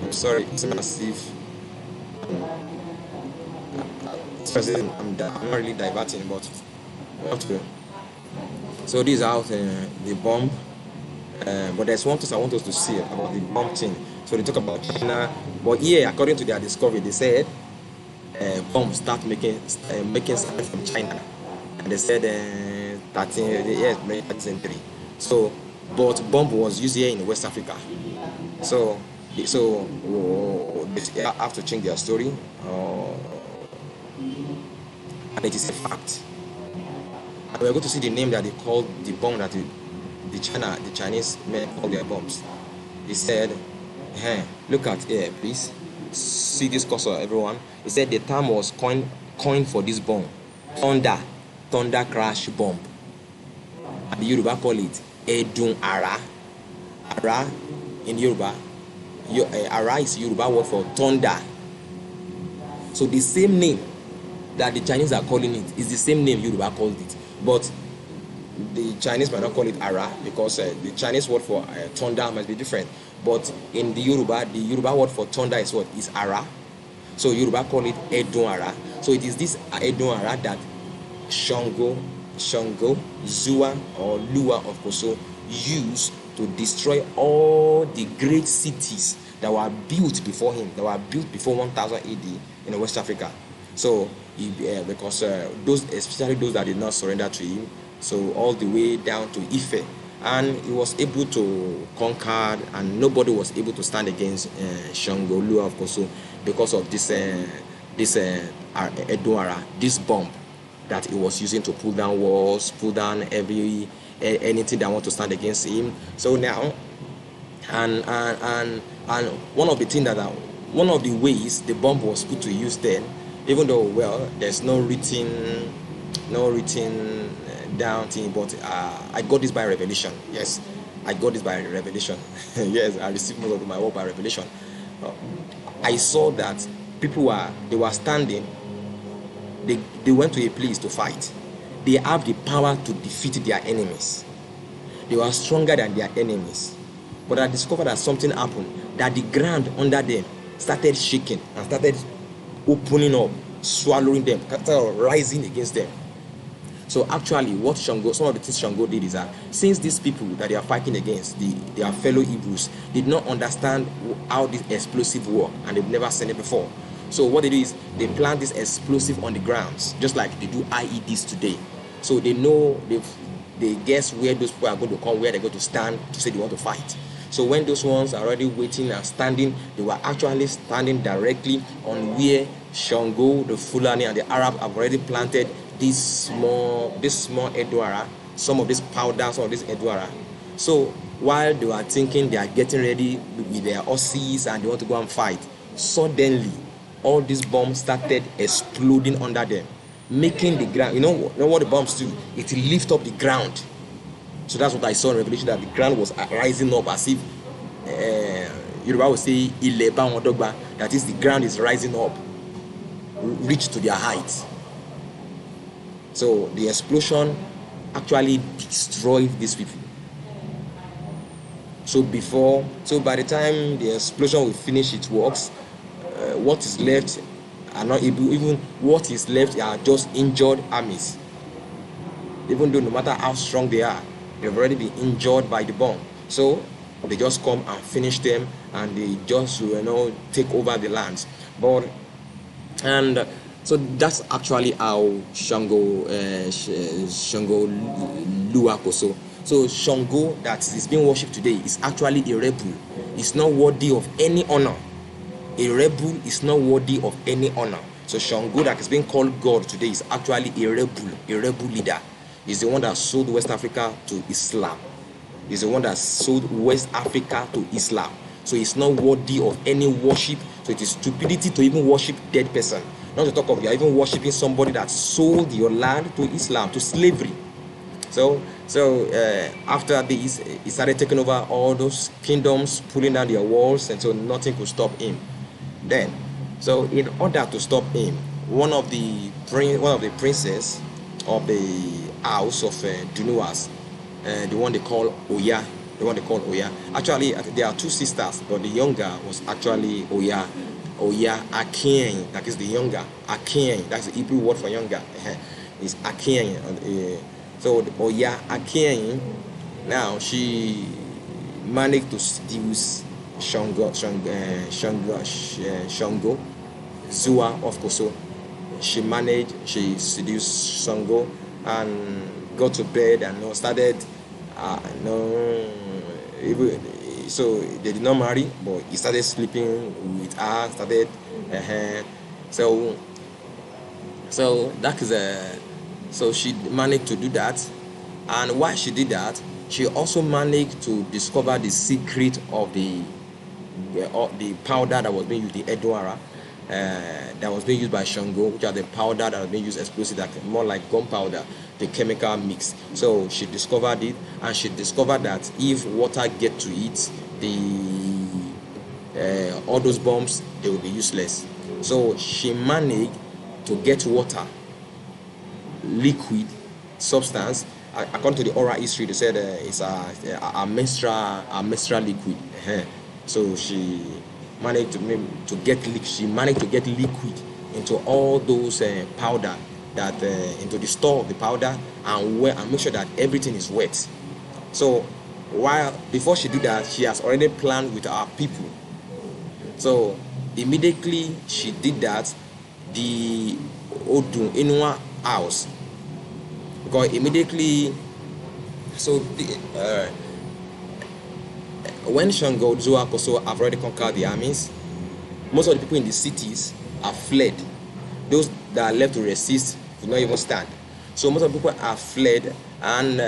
I'm sorry, it's massive. I'm not really diverting, but so this is how the bomb. But there's one thing I want us to see about the bomb thing. So they talk about China, but here, according to their discovery, they said bombs start making start from China, and they said 13th century. So, but bomb was used here in West Africa. So they have to change their story, and it is a fact. And we're going to see the name that they called the bomb that the Chinese men call their bombs. He said, look at here, please. See this cursor, everyone. He said the term was coined for this bomb, thunder crash bomb. And the Yoruba call it Edun Ara. Ara in Yoruba, Ara is Yoruba word for thunder. So the same name that the Chinese are calling it is the same name Yoruba called it. But the Chinese might not call it Ara because the Chinese word for thunder must be different. But in the Yoruba word for thunder is what? Is Ara. So Yoruba call it Edun Ara. So it is this Edun Ara that Shango, Zua or Lua of Koso used to destroy all the great cities that were built before him, that were built before 1000 AD in West Africa. So because those, especially those that did not surrender to him, so all the way down to Ife, and he was able to conquer, and nobody was able to stand against Shango Lua of Koso because of this Edun-Ara, this bomb that he was using to pull down walls, pull down anything that want to stand against him. So now, and one of the things one of the ways the bomb was put to use then, even though there's no written down thing, but I got this by revelation. Yes, I got this by revelation. Yes, I received most of my work by revelation. I saw that people were standing. They went to a place to fight. They have the power to defeat their enemies. They were stronger than their enemies. But I discovered that something happened, that the ground under them started shaking and started opening up, swallowing them, started rising against them. So actually what some of the things Shango did is that since these people that they are fighting against, their fellow Hebrews, did not understand how this explosive work, and they've never seen it before. So what they do is they plant this explosive on the grounds, just like they do IEDs today. So they know, they guess where those people are going to come, where they're going to stand to say they want to fight. So when those ones are already waiting and standing, they were actually standing directly on where Shango, the Fulani, and the Arab have already planted this small Edun-Ara, some of this powder, some of this Edun-Ara. So while they were thinking they are getting ready with their horses and they want to go and fight, suddenly all these bombs started exploding under them, making the ground, you know what the bombs do? It lift up the ground. So that's what I saw in Revelation, that the ground was rising up as if Yoruba would say Ileba Odogba, that is, the ground is rising up, reach to their height. So the explosion actually destroyed these people. So by the time the explosion will finish its works, what is left are not able, even what is left are just injured armies. Even though no matter how strong they are, they've already been injured by the bomb. So they just come and finish them, and they just take over the lands. But so that's actually how Shango Luakoso. So Shango that is being worshipped today is actually a rebel. It's not worthy of any honor. A rebel is not worthy of any honor. So Shango that is being called God today is actually a rebel leader. He's the one that sold West Africa to Islam. He's the one that sold West Africa to Islam. So it's not worthy of any worship. So it is stupidity to even worship dead person. Not to talk of you are even worshiping somebody that sold your land to Islam, to slavery. So after this, he started taking over all those kingdoms, pulling down their walls, and so nothing could stop him. Then, so in order to stop him, one of the princes of the house of Dunuas, the one they call Oya. Actually, there are two sisters, but the younger was actually Oya Akin. That is the younger. Akin. That's the Hebrew word for younger. It's Akin. So Oya Akin. Now she managed to seduce Shango Zua of Koso. She seduced Shango and got to bed and started so they did not marry, but he started sleeping with her, so that is so she managed to do that. And while she did that, she also managed to discover the secret of the powder that was being used, the Edwara, that was being used by Shango, which are the powder that was being used explosive, that more like gunpowder, the chemical mix. So she discovered it, and she discovered that if water get to it, all those bombs, they will be useless. So she managed to get water, liquid substance. According to the oral history, they said it's a menstrual liquid. So she managed to get liquid into all those powder that into the store of the powder, and make sure that everything is wet. So before she did that, she has already planned with our people. So immediately she did that, the Odun Inua house, because immediately, so when Shango Zua Koso have already conquered the armies, most of the people in the cities have fled. Those that are left to resist could not even stand. So most of the people have fled, and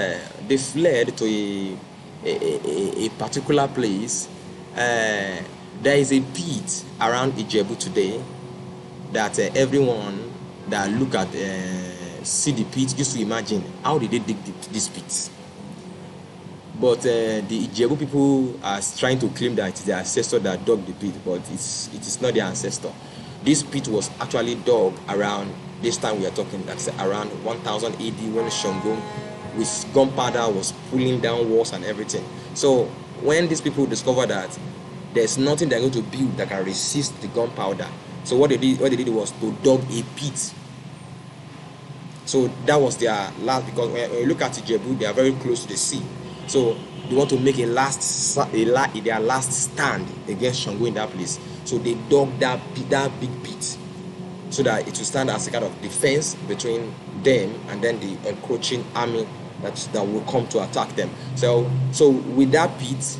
they fled to a particular place. There is a pit around Ijebu today that everyone that look at see the pit used to imagine, how did they dig this pit? But the Ijebu people are trying to claim that it's their ancestor that dug the pit, but it is not their ancestor. This pit was actually dug around this time we are talking, that's around 1000 AD, when Shango with gunpowder was pulling down walls and everything. So when these people discovered that there's nothing they're going to build that can resist the gunpowder, so what they did was to dug a pit. So that was their last, because when you look at Ijebu, they are very close to the sea. So they want to make their last stand against Shango in that place. So they dug that big pit, so that it will stand as a kind of defense between them and then the encroaching army that will come to attack them. So with that pit,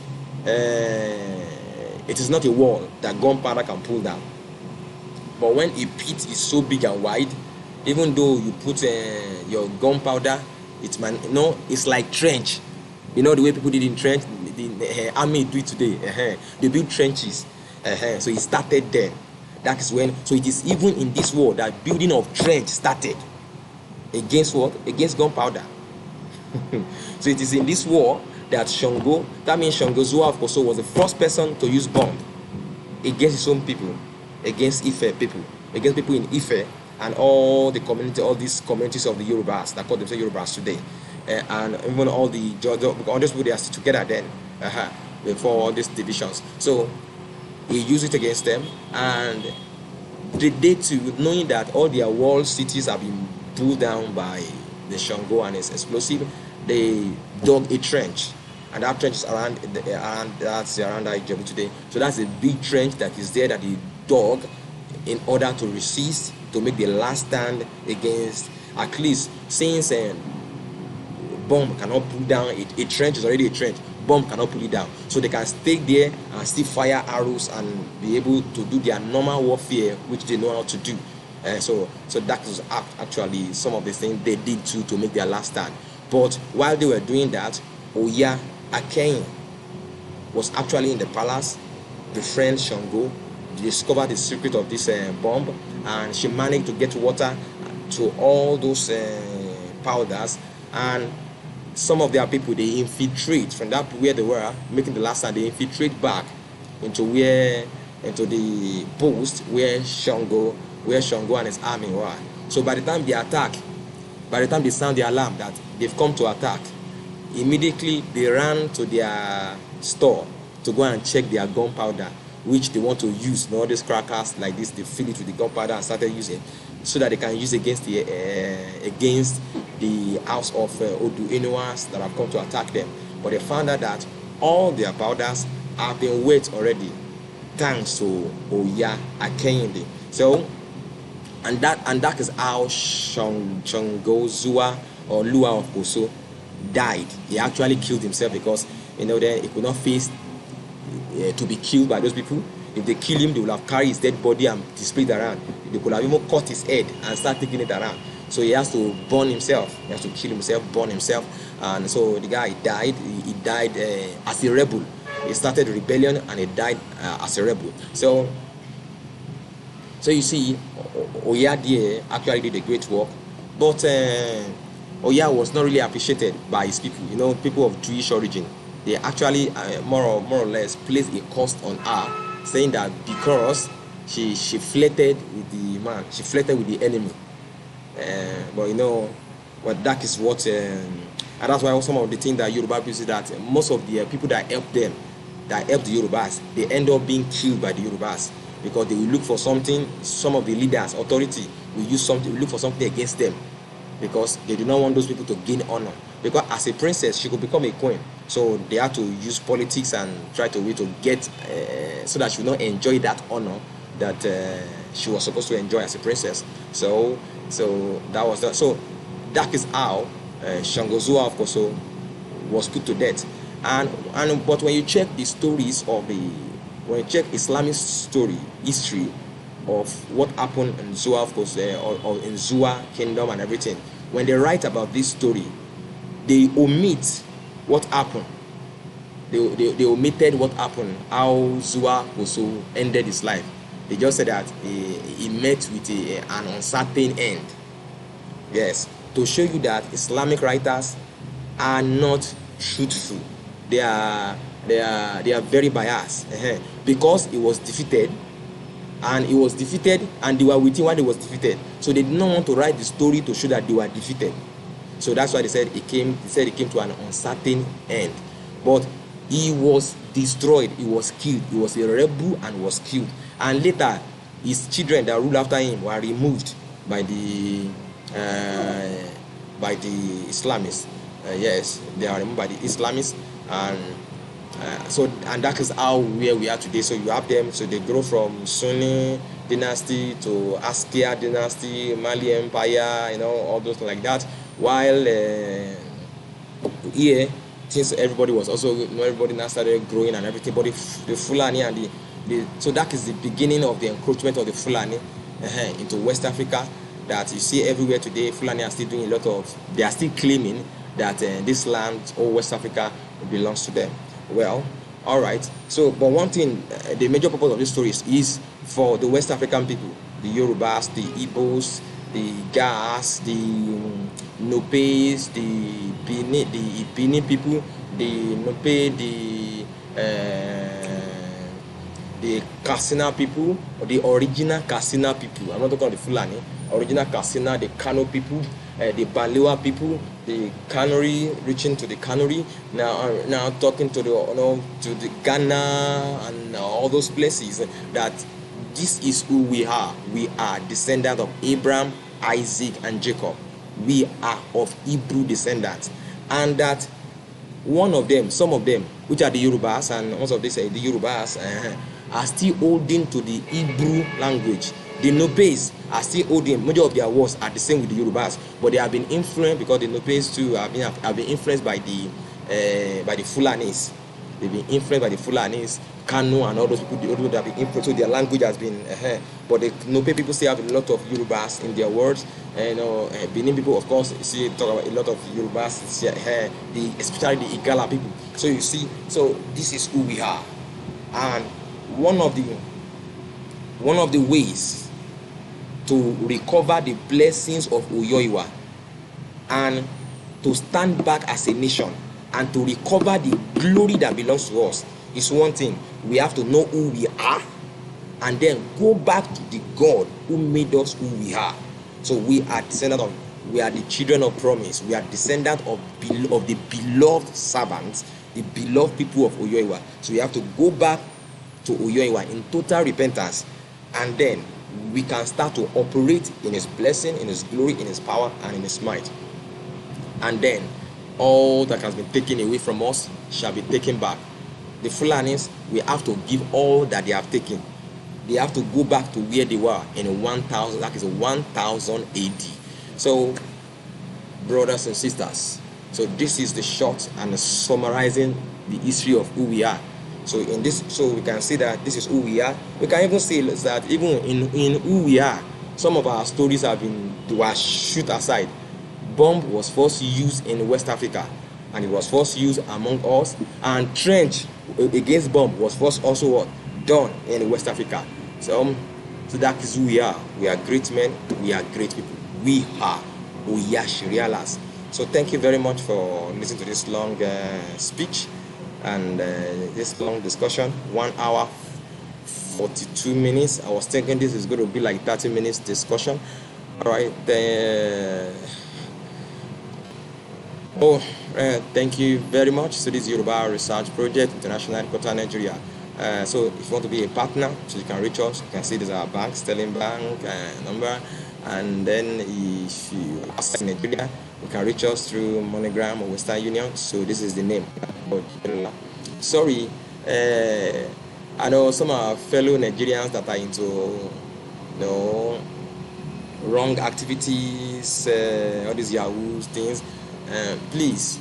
it is not a wall that gunpowder can pull down. But when a pit is so big and wide, even though you put your gunpowder, it's like trench. You know the way people did in trench, the army do it today. They build trenches. So it started there. That is when. So it is even in this war that building of trench started. Against what? Against gunpowder. So it is in this war that Shango, that means Shango Zua of Koso, was the first person to use bomb against his own people, against Ife people, against people in Ife and all the community, all these communities of the Yorubas that call themselves Yorubas today, and even all the all those people, they are still together then, before all these divisions. So he used it against them, and they too, knowing that all their walled cities have been pulled down by the Shango and his explosive, they dug a trench, and that trench is around Ijebu today. So that's a big trench that is there that he dug in order to resist, to make the last stand against, at least since bomb cannot pull down a trench is already a trench. Bomb cannot pull it down, so they can stay there and still fire arrows and be able to do their normal warfare, which they know how to do. So that was actually some of the things they did to make their last stand. But while they were doing that, Oya Akeyin was actually in the palace, befriend Shango, discovered the secret of this bomb, and she managed to get water to all those powders, and some of their people, they infiltrate from that where they were making the last stand. They infiltrate back into the post where Shango and his army were. So by the time they sound the alarm that they've come to attack, immediately they ran to their store to go and check their gunpowder, which they want to use. All these crackers like this, they fill it with the gunpowder and started using, so that they can use against the house of Odu Inuas that have come to attack them. But they found out that all their powders have been wet already, thanks to Oya Akeyin. So, and that is how Shangozua, or Lua of Koso, died. He actually killed himself because then he could not face to be killed by those people. If they kill him, they will have carried his dead body and displayed around. They could have even cut his head and start taking it around. So he has to burn himself. He has to kill himself, burn himself. And so the guy died. He died as a rebel. He started a rebellion and he died as a rebel. So you see, Oya actually did a great work, but Oya was not really appreciated by his people. People of Jewish origin. They actually more or less placed a curse on her, saying that because she flirted with the man, she flirted with the enemy. But that is what, and that's why some of the things that Yoruba people say, that most of the people that help them, that help the Yorubas, they end up being killed by the Yorubas, because they will look for something. Some of the leaders, authority, will look for something against them, because they do not want those people to gain honor. Because as a princess, she could become a queen, so they had to use politics and try to get so that she would not enjoy that honor that she was supposed to enjoy as a princess. So that was that. So that is how Shangozua of Koso was put to death. But when you check the stories when you check Islamic history of what happened in Zua of Koso, or in Zua kingdom and everything, when they write about this story, they omit what happened. They omitted what happened, how Zua Koso ended his life. They just said that he met with an uncertain end. Yes, to show you that Islamic writers are not truthful. They are very biased, because he was defeated, and they were with him while he was defeated. So they did not want to write the story to show that they were defeated. So that's why they said he came to an uncertain end. But he was destroyed. He was killed. He was a rebel and was killed. And later, his children that ruled after him were removed by the Islamists. Yes, they are removed by the Islamists, and that is how where we are today. So you have them. So they grow from Sunni dynasty to Askia dynasty, Mali Empire, all those like that. While here, since everybody was also, everybody now started growing and everything, but the Fulani and so that is the beginning of the encroachment of the Fulani into West Africa, that you see everywhere today. Fulani are still doing they are still claiming that this land, or West Africa, belongs to them. Well, all right. So, but one thing, the major purpose of this story is for the West African people, the Yorubas, the Igbos, the Gas, the Nopes, the Bini people, the Nope, the Kassina people, or the original Kassina people. I'm not talking about the Fulani. Original Kassina, the Kano people, the Balewa people, the cannery, reaching to the cannery, now talking to the Ghana and all those places, that this is who we are. We are descendants of Abraham, Isaac, and Jacob. We are of Hebrew descendants, and that one of them, some of them, which are the Yorubas, and most of these the Yorubas are still holding to the Hebrew language. The Nopes are still holding. Major of their words are the same with the Yorubas, but they have been influenced, because the Nopes too have been influenced by the Fulanis. They've been influenced by the Fulanis, Kanu, and all those people. The people that have been influenced, so their language has been. But the Nope people still have a lot of Yorubas in their words. Benin people, of course, see talk about a lot of Yorubas, especially the Igala people. So you see, so this is who we are, and one of the ways to recover the blessings of Oyoiwa and to stand back as a nation and to recover the glory that belongs to us is one thing. We have to know who we are and then go back to the God who made us who we are. So we are we are the children of promise. We are descendants of the beloved servants, the beloved people of Oyoiwa. So we have to go back to Oyoiwa in total repentance, and then we can start to operate in his blessing, in his glory, in his power, and in his might. And then all that has been taken away from us shall be taken back. The Fulanis, we have to give all that they have taken. They have to go back to where they were in 1000, that is 1000 AD. So, brothers and sisters, so this is the short and summarizing the history of who we are. So in this, so we can see that this is who we are. We can even say that even in who we are, some of our stories were shoot aside. Bomb was first used in West Africa, and it was first used among us. And trench against bomb was first also done in West Africa. So that is who we are. We are great men. We are great people. We are Oyashirialas. So thank you very much for listening to this long speech and this long discussion. 1 hour 42 minutes. I was thinking this is going to be like 30 minutes discussion. All right. Thank you very much. So this is Yoruba Research Project, International Headquarters, Nigeria. So if you want to be a partner, so you can reach us. You can see there's our bank, Sterling Bank number, and then if you are in Nigeria, you can reach us through MoneyGram or Western Union. So this is the name. Sorry, I know some of our fellow Nigerians that are into wrong activities, all these Yahoo things. Please,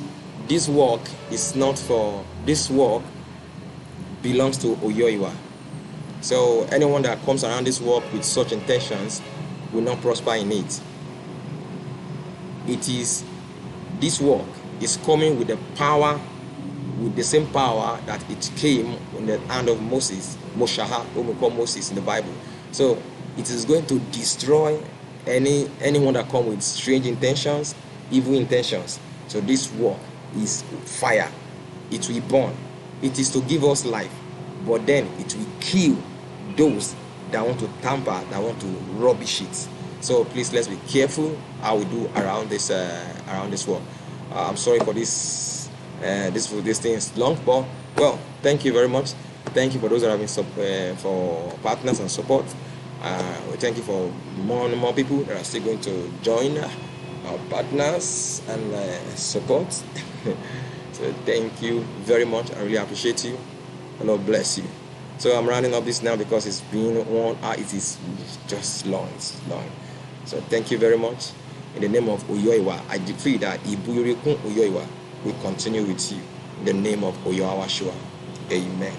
this work is not for. This work belongs to Oyoiwa. So anyone that comes around this work with such intentions will not prosper in it. This work is coming with the power, with the same power that it came in the hand of Moses, Moshaha, whom we call Moses in the Bible. So it is going to destroy anyone that comes with strange intentions, evil intentions. So this work is fire. It will burn. It is to give us life, but then it will kill those that want to tamper, that want to rubbish it. So please, let's be careful how we do around this work. I'm sorry for this thing is long, but well, thank you very much. Thank you for those that have been for partners and support. We thank you for more and more people that are still going to join our partners and support. So thank you very much. I really appreciate you. The Lord bless you. So I'm rounding up this now because it's been 1 hour. It is just long. It's long. So thank you very much. In the name of Oyoiwa, I decree that Ibuyurikun Oyoiwa will continue with you. In the name of Oyoawashua. Amen.